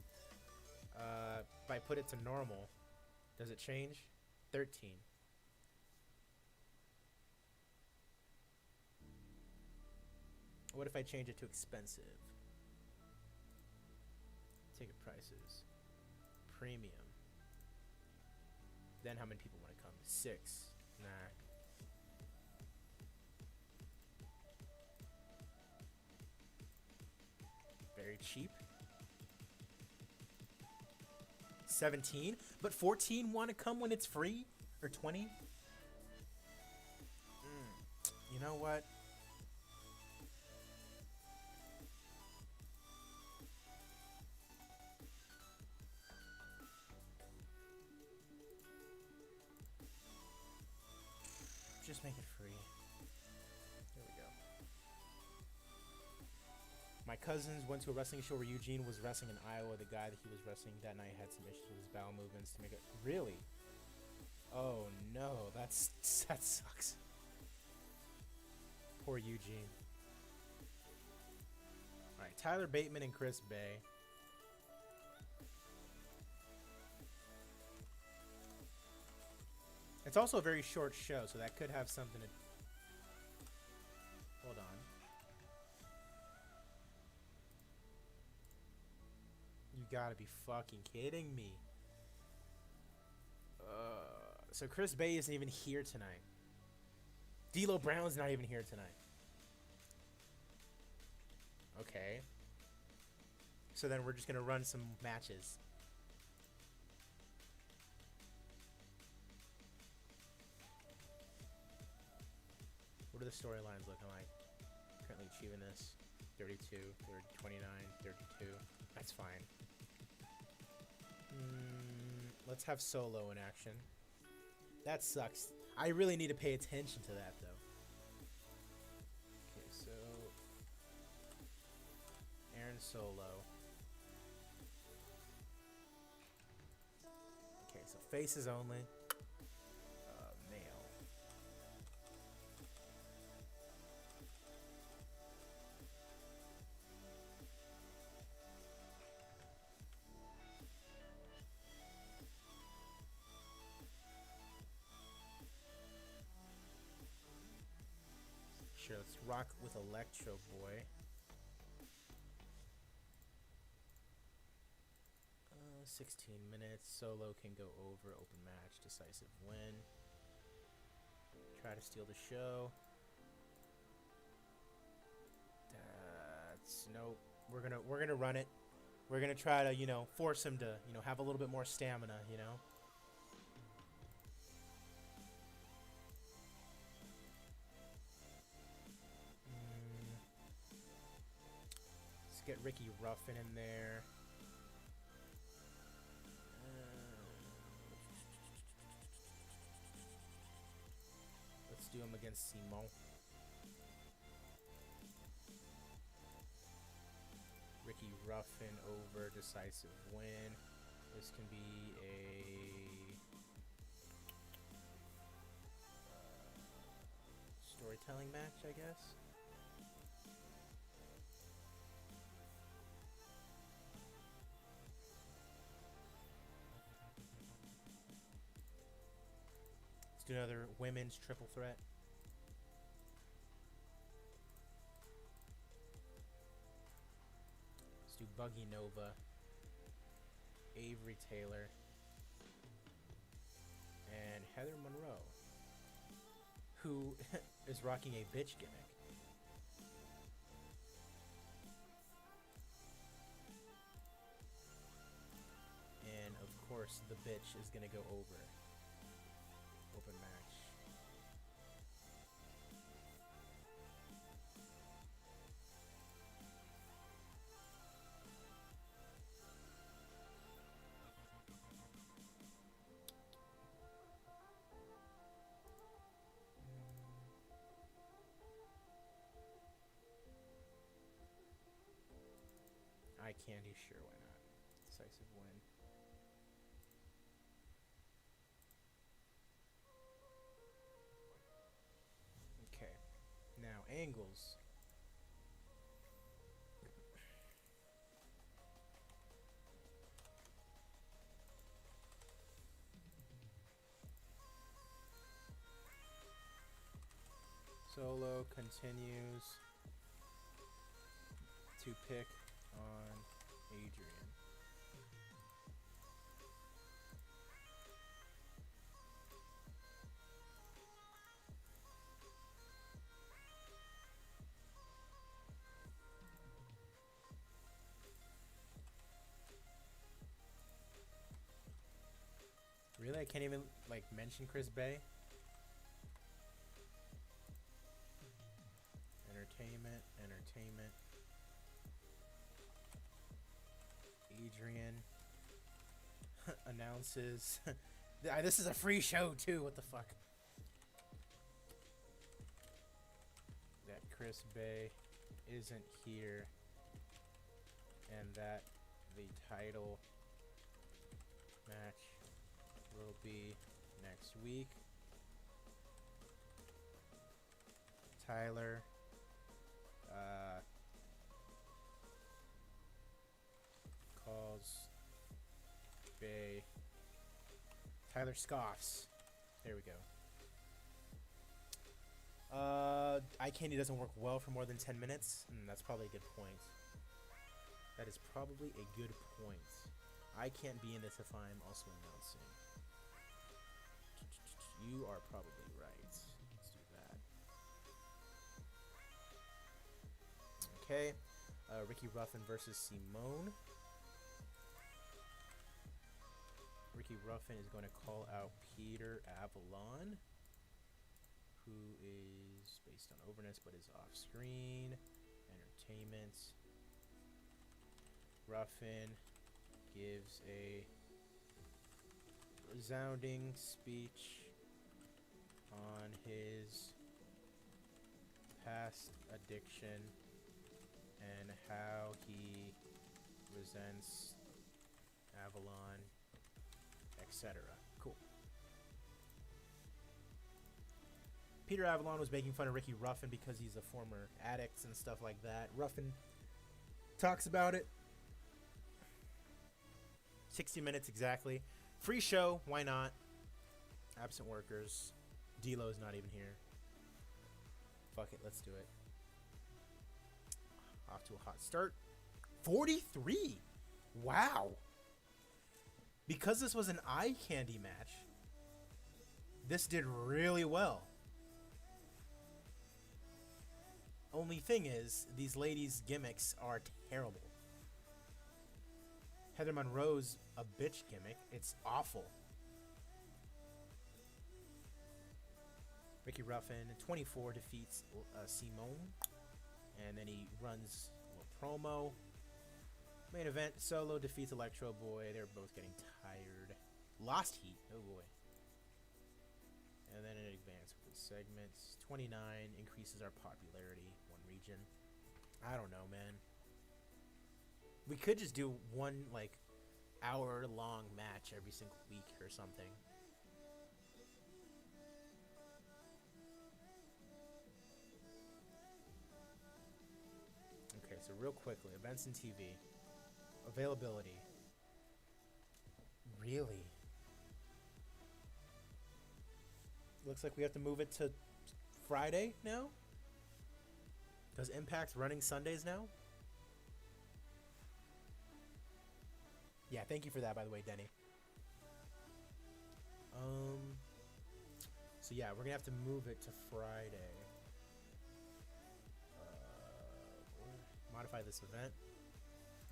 If I put it to normal, does it change? 13. What if I change it to expensive? Ticket prices. Premium. Then how many people want to come? 6. Nah. Very cheap. 17? But 14 want to come when it's free? Or 20? You know what? Just make it free. There we go. My cousins went to a wrestling show where Eugene was wrestling in Iowa. The guy that he was wrestling that night had some issues with his bowel movements to make it. Really? Oh no, that sucks. Poor Eugene. All right, Tyler Bateman and Chris Bay. It's also a very short show, so that could have something to... Hold on. You gotta be fucking kidding me. So Chris Bay isn't even here tonight. D'Lo Brown's not even here tonight. Okay. So then we're just gonna run some matches. What are the storylines looking like? Currently achieving this. 32, 29, 32. That's fine. Let's have Solo in action. That sucks. I really need to pay attention to that, though. Okay, so... Aaron Solo. Okay, so faces only. Male. Sure, let's rock with Electro Boy. 16 minutes. Solo can go over. Open match. Decisive win. Try to steal the show. That's... Nope. We're gonna run it. We're gonna try to, you know, force him to, you know, have a little bit more stamina, you know. Let's get Ricky Ruffin in there. Let's do him against Simon. Ricky Ruffin over, decisive win. This can be a storytelling match, I guess. Let's do another women's triple threat. Let's do Buggy Nova, Avery Taylor, and Heather Monroe, who is rocking a bitch gimmick. And of course, the bitch is gonna go over. Open match. Eye candy, sure, why not? Decisive win. Okay, now angles. Solo continues to pick on Adrian. Really? I can't even, like, mention Chris Bay? Entertainment, entertainment. Adrian announces. This is a free show, too. What the fuck? That Chris Bay isn't here. And that the title match will be next week. Tyler calls Bay. Tyler scoffs. There we go. Eye candy doesn't work well for more than 10 minutes. That's probably a good point. That is probably a good point. I can't be in this if I'm also announcing. You are probably right. Let's do that. Okay. Ricky Ruffin versus Simone. Ricky Ruffin is going to call out Peter Avalon, who is based on overness but is off screen. Entertainment. Ruffin gives a resounding speech on his past addiction and how he resents Avalon, etc. Cool. Peter Avalon was making fun of Ricky Ruffin because he's a former addict and stuff like that. Ruffin talks about it. 60 minutes exactly. Free show, why not? Absent workers. D-Lo's not even here. Fuck it, let's do it. Off to a hot start. 43! Wow! Because this was an eye candy match, this did really well. Only thing is, these ladies' gimmicks are terrible. Heather Monroe's a bitch gimmick. It's awful. Ricky Ruffin, 24, defeats Simone. And then he runs a little promo. Main event, Solo defeats Electro Boy. They're both getting tired. Lost heat. Oh boy. And then in advance with the segments. 29 increases our popularity. One region. I don't know, man. We could just do one, like, hour-long match every single week or something. Okay, so real quickly, events and TV. Availability. Really? Looks like we have to move it to Friday now? Does Impact running Sundays now? Yeah, thank you for that, by the way, Denny. So yeah, we're gonna have to move it to Friday. Modify this event.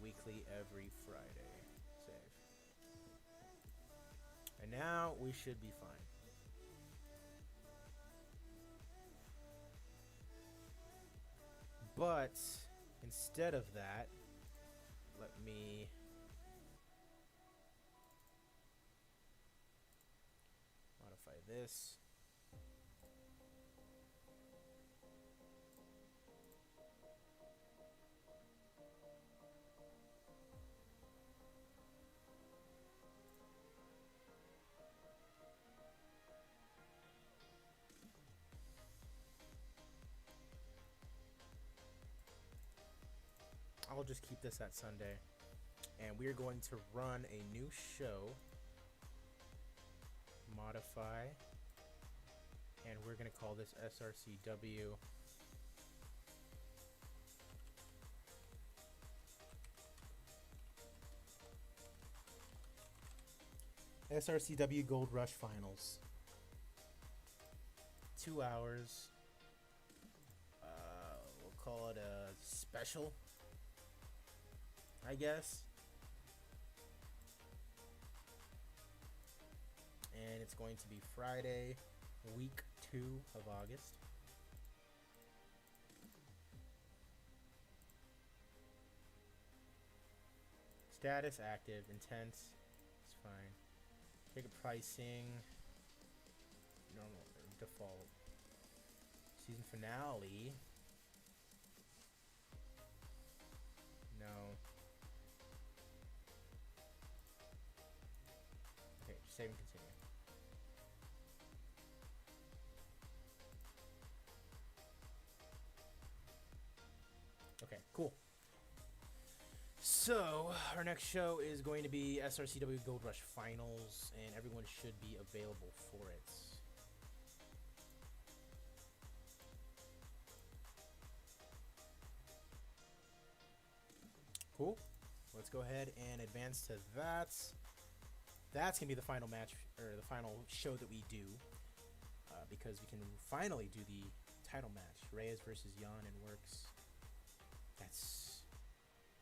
Weekly every Friday. Save. And now we should be fine. But instead of that, let me modify this. I'll just keep this at Sunday. And we're going to run a new show. Modify. And we're going to call this SRCW. SRCW Gold Rush Finals. 2 hours. We'll call it a special, I guess. And it's going to be Friday, week 2 of August. Status active, intense. It's fine. Ticket pricing, normal or default. Season finale. No. Okay, just save and continue. Okay, cool. So, our next show is going to be SRCW Gold Rush Finals, and everyone should be available for it. Cool. Let's go ahead and advance to that. That's going to be the final match, or the final show that we do, because we can finally do the title match. Reyes versus Jan and Works. That's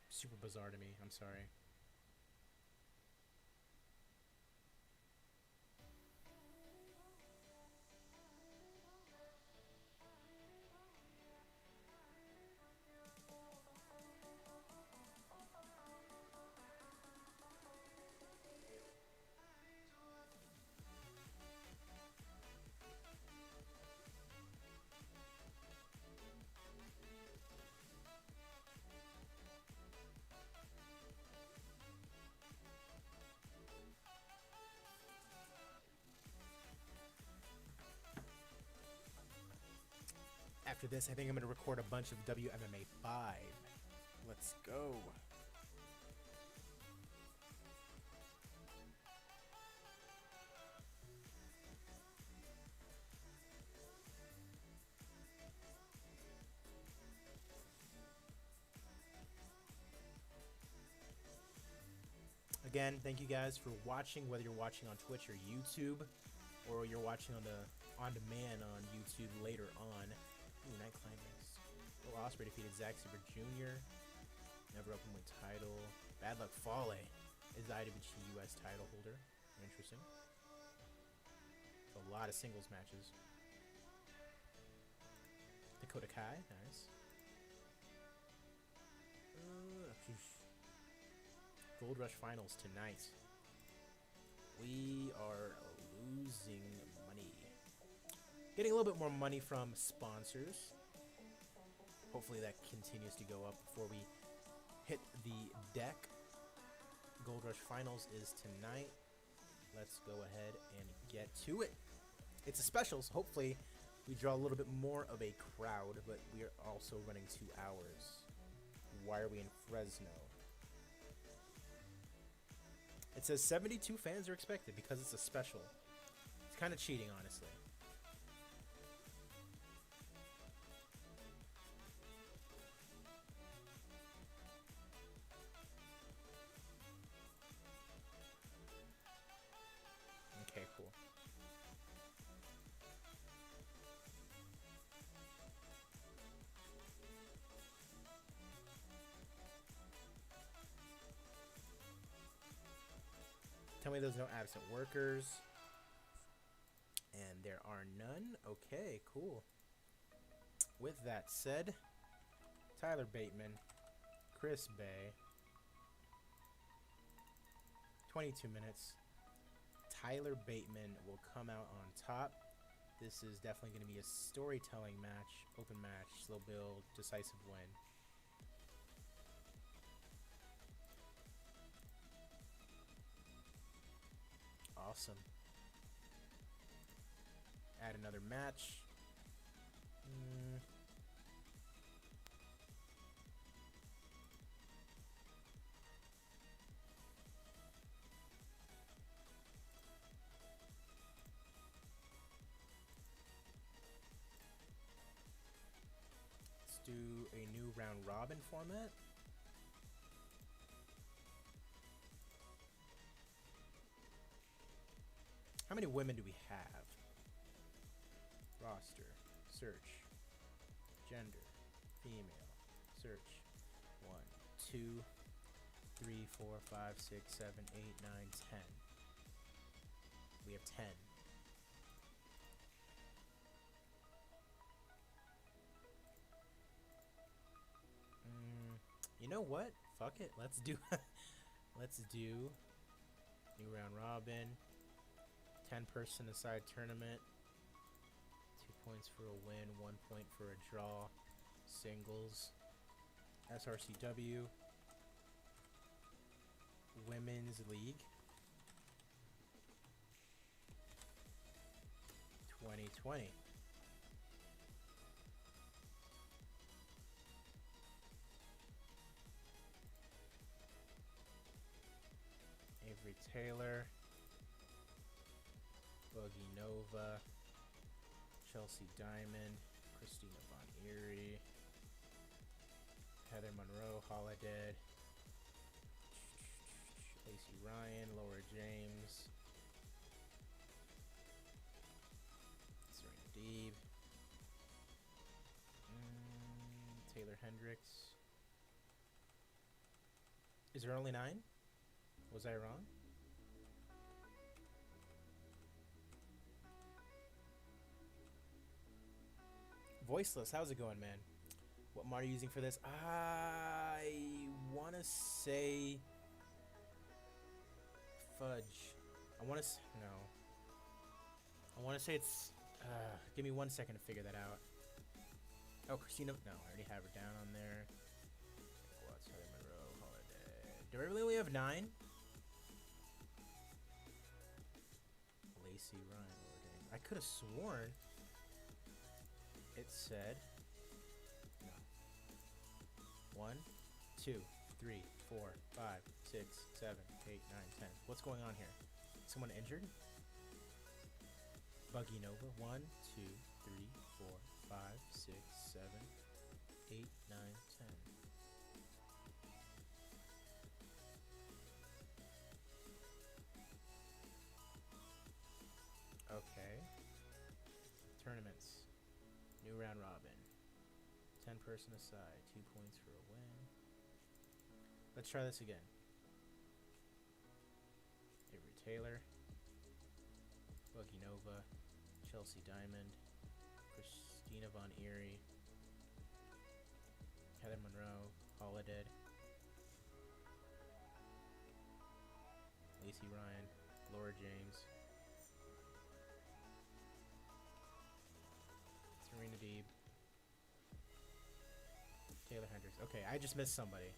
super bizarre to me. I'm sorry. After this, I think I'm going to record a bunch of WMMA 5. Let's go. Again, thank you guys for watching, whether you're watching on Twitch or YouTube, or you're watching on demand on YouTube later on. Ooh, night climax. Will Ospreay defeated Zack Sabre Jr. Never open with title. Bad Luck Fale is the IWGP US title holder. Interesting. A lot of singles matches. Dakota Kai, nice. Gold Rush Finals tonight. We are losing money. Getting a little bit more money from sponsors. Hopefully that continues to go up before we hit the deck. Gold Rush Finals is tonight. Let's go ahead and get to it. It's a special, so hopefully we draw a little bit more of a crowd, but we are also running 2 hours. Why are we in Fresno? It says 72 fans are expected because it's a special. It's kind of cheating, honestly. Okay, cool. Tell me there's no absent workers. And there are none. Okay, cool. With that said, Tyler Bateman, Chris Bay, 22 minutes. Tyler Bateman will come out on top. This is definitely going to be a storytelling match, open match, slow build, decisive win. Awesome. Add another match. new round robin format. How many women do we have? Roster, search, gender, female, search. 1, 2, 3, 4, 5, 6, 7, 8, 9, 10. We have 10. You know what? Fuck it. Let's do new round robin. 10-person aside tournament. 2 points for a win, 1 point for a draw. Singles. SRCW. Women's League. 2020. Avery Taylor, Boogie Nova, Chelsea Diamond, Christina Von Erie, Heather Monroe, Holiday, Lacey Ryan, Laura James, Serena Deeb, Taylor Hendricks. Is there only 9? Was I wrong? Voiceless, how's it going, man? What mod are you using for this? I want to say fudge. I want to no. I want to say it's give me 1 second to figure that out. Oh, Christina, no, I already have her down on there. What's Heather Monroe, Holiday? Do I really only have 9? Lacey Ryan, I could have sworn it said no. 1, 2, 3, 4, 5, 6, 7, 8, 9, 10. What's going on here? Someone injured? Buggy Nova. 1, 2, 3, 4, 5, 6, 7, 8, 9, 10. Okay. Tournaments. New round robin. 10-person aside. 2 points for a win. Let's try this again. Avery Taylor. Buggy Nova. Chelsea Diamond. Christina Von Erie. Heather Monroe. Holiday. Lacey Ryan. Laura James. Serena Deeb. Taylor Hendricks. Okay, I just missed somebody.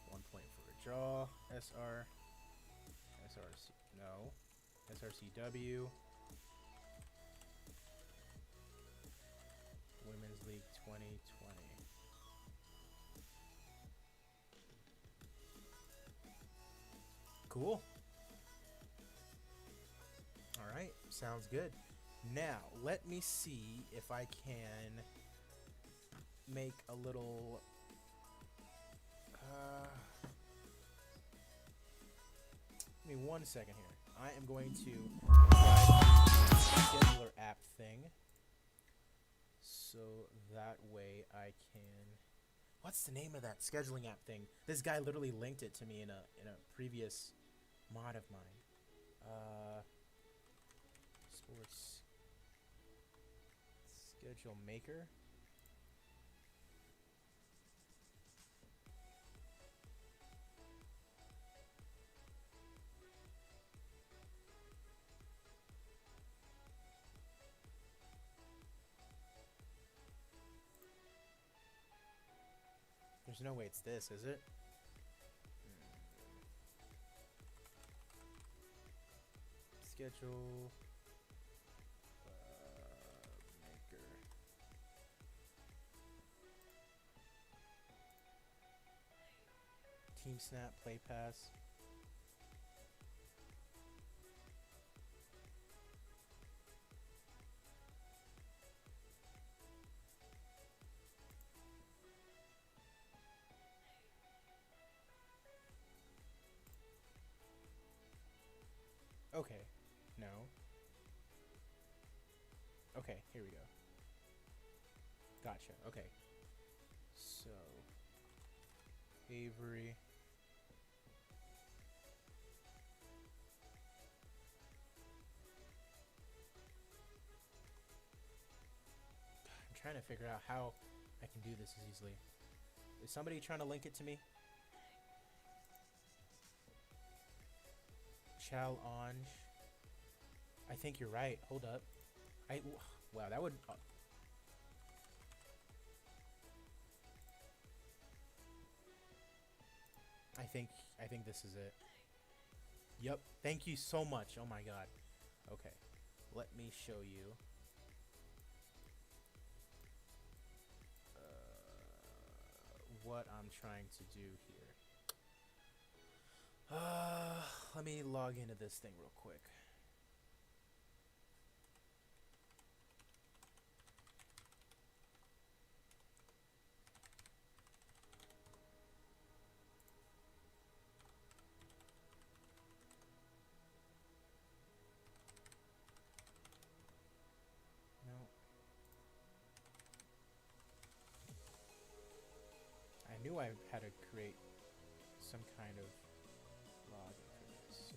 1 point for a draw. SRC, no. SRCW. Women's League 2020. Cool. All right, sounds good. Now, let me see if I can make a little give me 1 second here. I am going to try the scheduler app thing so that way I can. What's the name of that scheduling app thing? This guy literally linked it to me in a previous mod of mine. Sports schedule maker. There's no way it's this, is it? Schedule maker. Team Snap, Play Pass. Okay, here we go. Gotcha. Okay. So, Avery. I'm trying to figure out how I can do this as easily. Is somebody trying to link it to me? Challenge. I think you're right. Hold up. Wow, that would. I think this is it. Yep. Thank you so much. Oh my god. Okay. Let me show you. What I'm trying to do here. Let me log into this thing real quick. No. I knew I had to create some kind of login for this, so.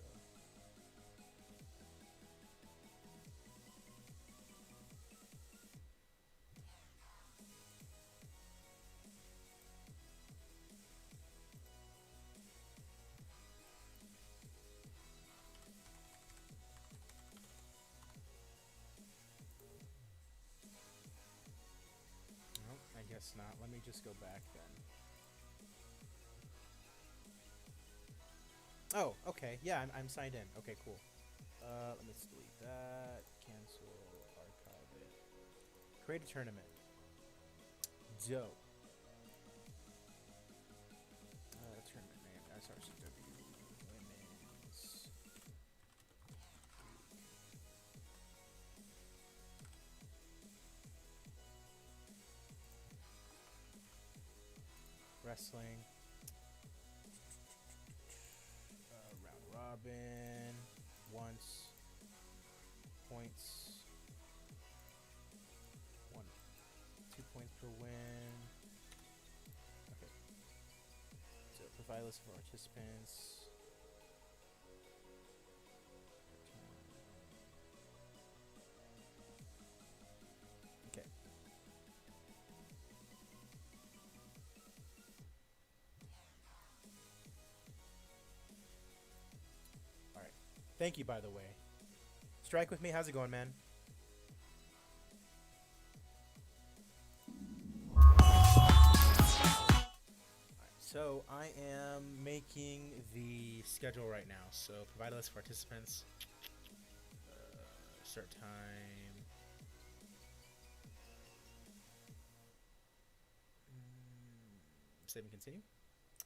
No, I guess not. Let me just go back then. Oh, okay. Yeah, I'm signed in. Okay, cool. Let me just delete that. Cancel. Archive it. Create a tournament. Dope. Tournament name. SRCW Women's Wrestling. Round robin. Once. Points. 2 points per win. Okay. So provide a list of participants. Okay. All right. Thank you, by the way. Strike with me. How's it going, man? So I am making the schedule right now. So provide a list of participants. Start time. Save and continue.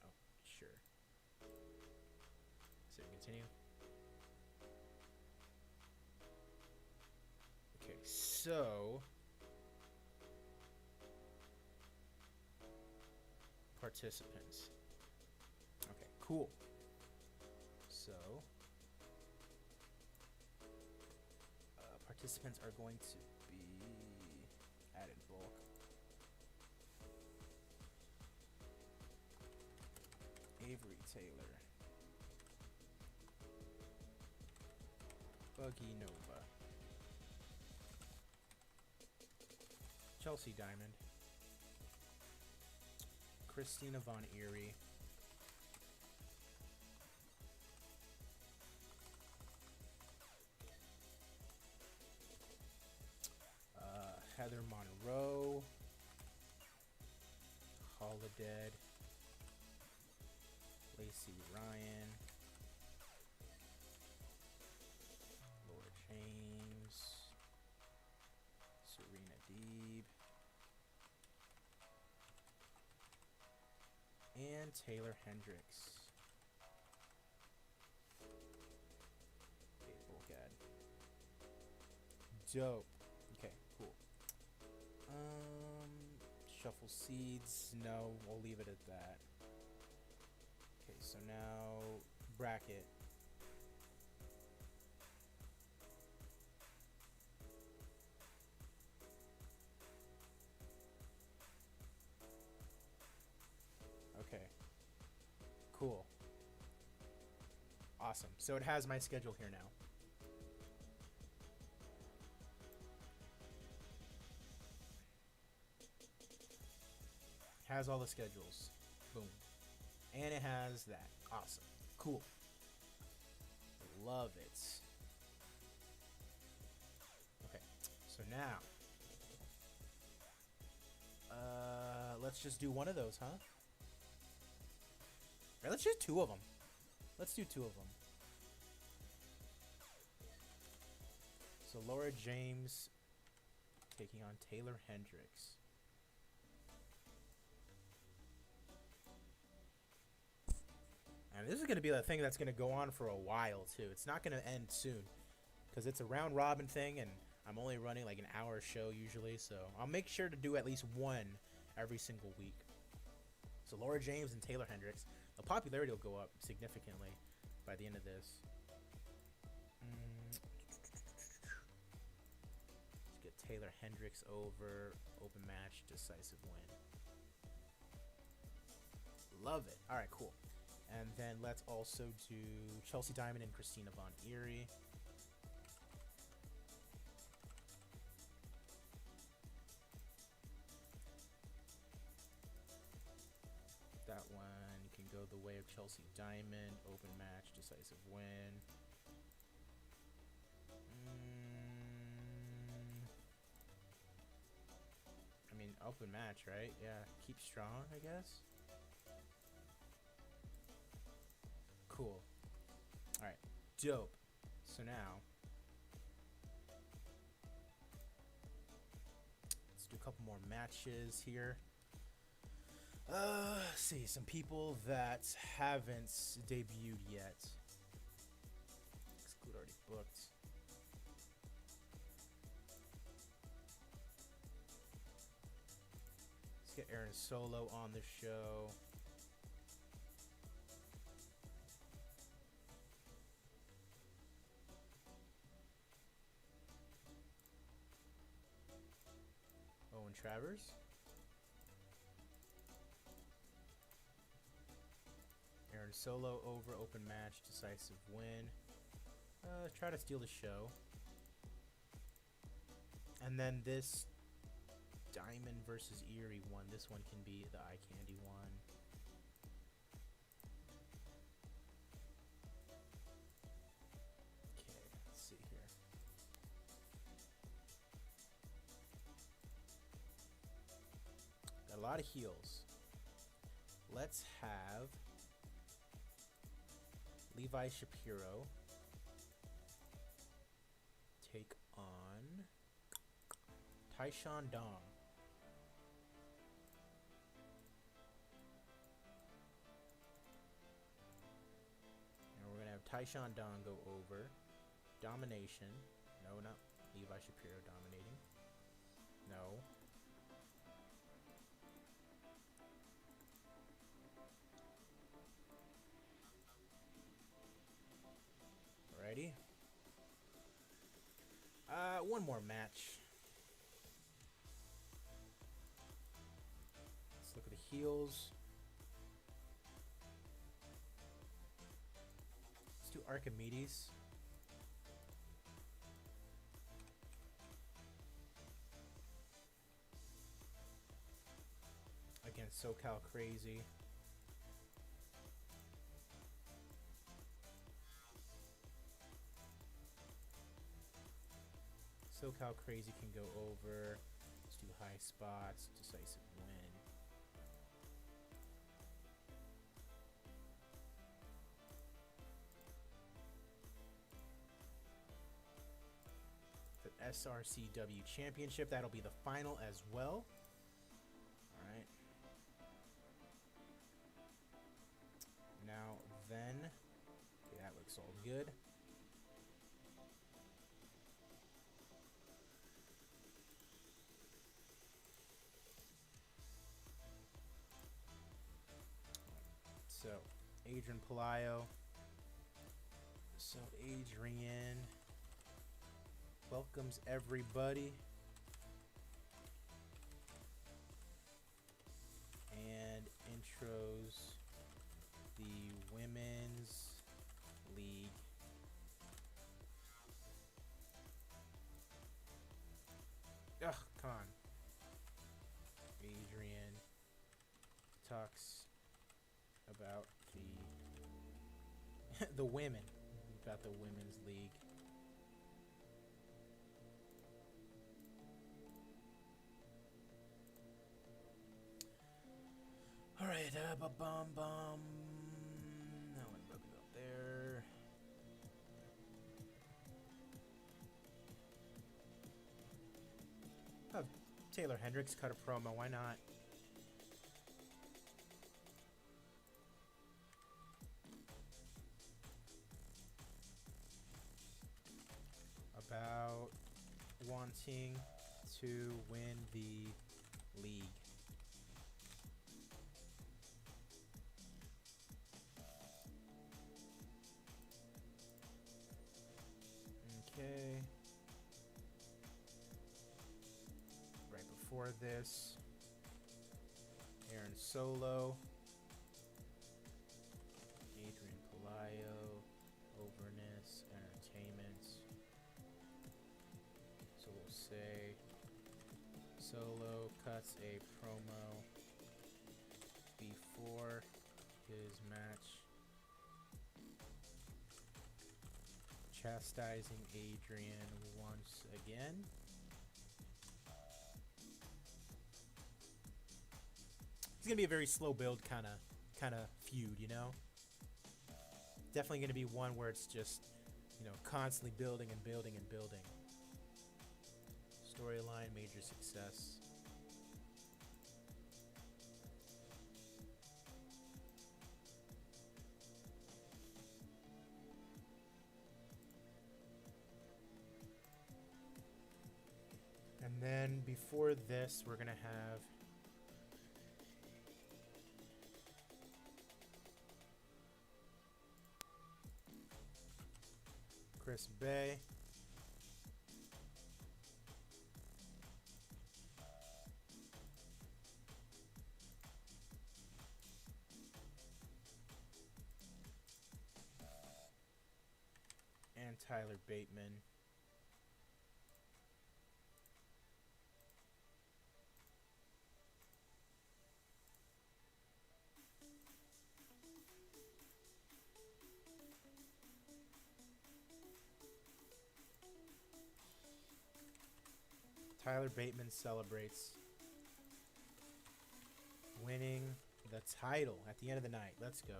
Oh, sure. Save and continue. Okay, so participants. Okay, cool. So participants are going to be added bulk. Avery Taylor, Buggy Nova, Chelsea Diamond, Christina Von Erie, Heather Monroe, Holodead, Lacey Ryan, Laura James, Serena Deeb, and Taylor Hendricks. Bulkhead. Dope. Okay, cool. Shuffle seeds. No, we'll leave it at that. Okay, so now bracket. Okay. Cool. Awesome. So it has my schedule here now. Has all the schedules. Boom. And it has that. Awesome. Cool. Love it. Okay. So now, let's just do one of those, huh? Right, let's do two of them. Let's do two of them. So Laura James taking on Taylor Hendricks. And this is going to be a thing that's going to go on for a while, too. It's not going to end soon. Because it's a round robin thing, and I'm only running like an hour show usually. So I'll make sure to do at least one every single week. So Laura James and Taylor Hendricks. The popularity will go up significantly by the end of this. Let's get Taylor Hendricks over. Open match, decisive win. Love it. All right, cool. And then let's also do Chelsea Diamond and Christina Von Eerie. That one can go the way of Chelsea Diamond. Open match, decisive win. I mean, open match, right? Yeah, keep strong, I guess. Cool. Alright, dope. So now, let's do a couple more matches here. Let's see, some people that haven't debuted yet. Exclude already booked. Let's get Aaron Solo on the show. Owen Travers. Aaron Solo over, open match, decisive win. Try to steal the show. And then this Diamond versus Eerie one. This one can be the eye candy one. Okay, let's see here. Got a lot of heels. Let's have Levi Shapiro take on Tyshawn Dong. And we're going to have Tyshawn Dong go over. Domination. No, not Levi Shapiro dominating. No. Alrighty. One more match. Let's look at the heels. Let's do Archimedes. Against SoCal Crazy. SoCal Crazy can go over. Let's do high spots, decisive win. The SRCW Championship, that'll be the final as well. Alright. Now then, okay, that looks all good. So, Adrian Palaio. So, Adrian welcomes everybody. And intros Women's League. Ugh, come on. Adrian talks about the women, about the Women's League. All right, ba-bum bum. That one broke it up there. Oh, Taylor Hendricks cut a promo. Why not? About wanting to win the league. Okay. Right before this, Aaron Solo, Adrian Palaio, Overness Entertainment. So we'll say Solo cuts a promo before his match chastising Adrian once again. It's gonna be a very slow build kind of feud, you know. Definitely gonna be one where it's just, you know, constantly building and building and building. Storyline, major success. And then before this, we're gonna have Chris Bay. And Tyler Bateman. Tyler Bateman celebrates winning the title at the end of the night. Let's go.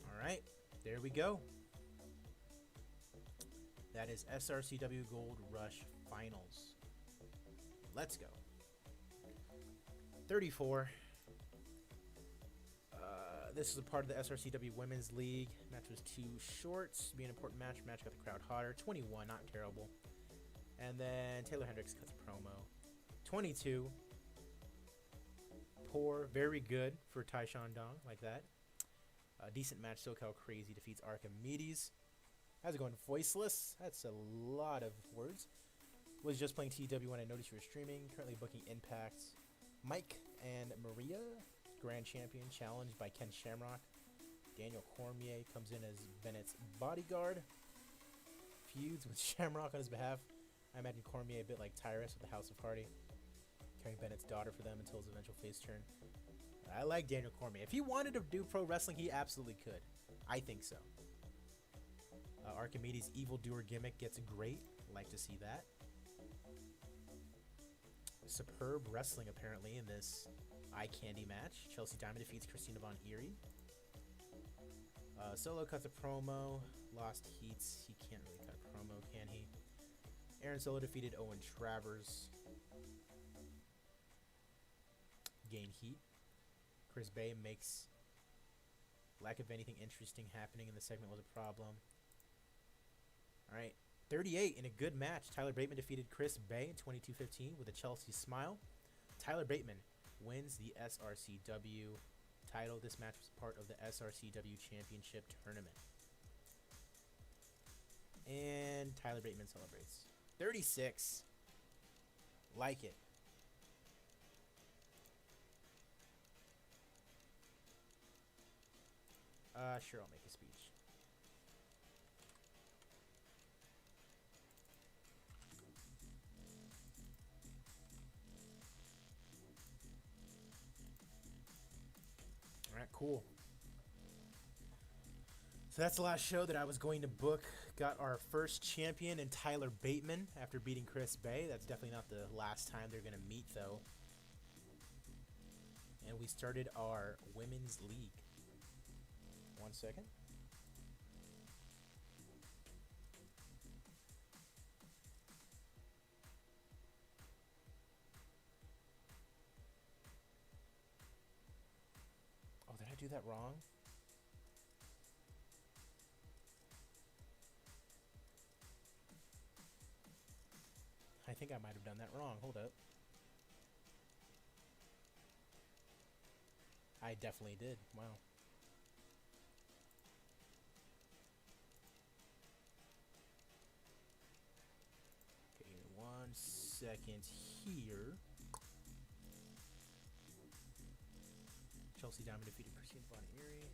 All right, there we go. That is SRCW Gold Rush Finals. Let's go. 34. This is a part of the SRCW Women's League. Match was too short to be an important match. Match got the crowd hotter. 21, not terrible. And then Taylor Hendricks cuts a promo. 22. Poor, very good for Tyshawn Dong, like that. Decent match. SoCal Crazy defeats Archimedes. How's it going? Voiceless? That's a lot of words. Was just playing TEW when I noticed you were streaming. Currently booking Impact. Mike and Maria, Grand Champion, challenged by Ken Shamrock. Daniel Cormier comes in as Bennett's bodyguard. Feuds with Shamrock on his behalf. I imagine Cormier a bit like Tyrus with the House of Hardy, carrying Bennett's daughter for them until his eventual face turn. I like Daniel Cormier. If he wanted to do pro wrestling, he absolutely could. I think so. Archimedes' evildoer gimmick gets great. Like to see that. Superb wrestling apparently in this eye candy match. Chelsea Diamond defeats Christina Von Eerie. Solo cuts a promo. Lost heats. He can't really cut a promo, can he? Aaron Solo defeated Owen Travers. Gain heat. Chris Bay makes lack of anything interesting happening in the segment was a problem. Alright. 38 in a good match. Tyler Bateman defeated Chris Bay in 22-15 with a Chelsea smile. Tyler Bateman wins the SRCW title. This match was part of the SRCW Championship Tournament. And Tyler Bateman celebrates. 36. Like it. Sure, I'll make a speech. All right, cool. So that's the last show that I was going to book. Got our first champion in Tyler Bateman after beating Chris Bay. That's definitely not the last time they're going to meet, though. And we started our women's league. 1 second. Oh, did I do that wrong? I think I might have done that wrong. Hold up. I definitely did. Wow. Okay, 1 second here. Chelsea Diamond defeated Christine Von Erie.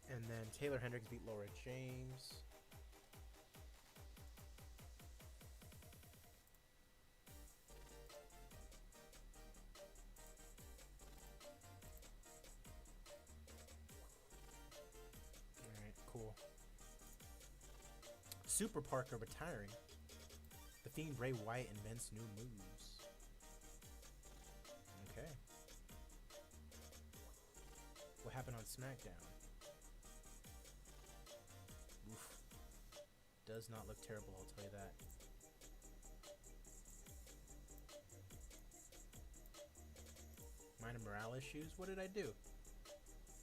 And then Taylor Hendricks beat Laura James. Alright, cool. Super Parker retiring. The Fiend Bray Wyatt invents new moves. Okay. What happened on SmackDown? Oof. Does not look terrible, I'll tell you that. Minor morale issues? What did I do?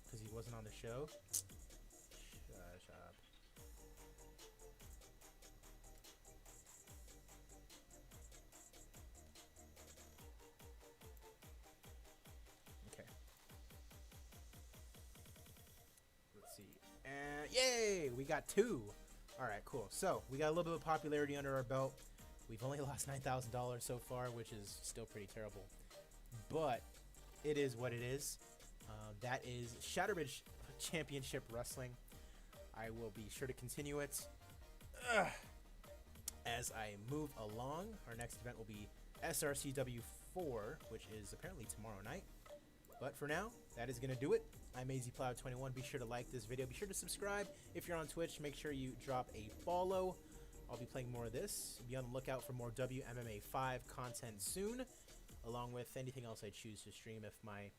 Because he wasn't on the show? Shut up. Okay. Let's see. And yay! We got 2. Alright, cool. So, we got a little bit of popularity under our belt. We've only lost $9,000 so far, which is still pretty terrible. But it is what it is. That is Shatterbridge Championship Wrestling. I will be sure to continue it as I move along. Our next event will be SRCW 4, which is apparently tomorrow night. But for now, that is going to do it. I'm AZPlow21. Be sure to like this video. Be sure to subscribe. If you're on Twitch, make sure you drop a follow. I'll be playing more of this. Be on the lookout for more WMMA 5 content soon, along with anything else I choose to stream if my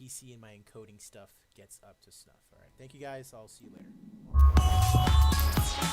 PC and my encoding stuff gets up to snuff. All right. Thank you, guys. I'll see you later.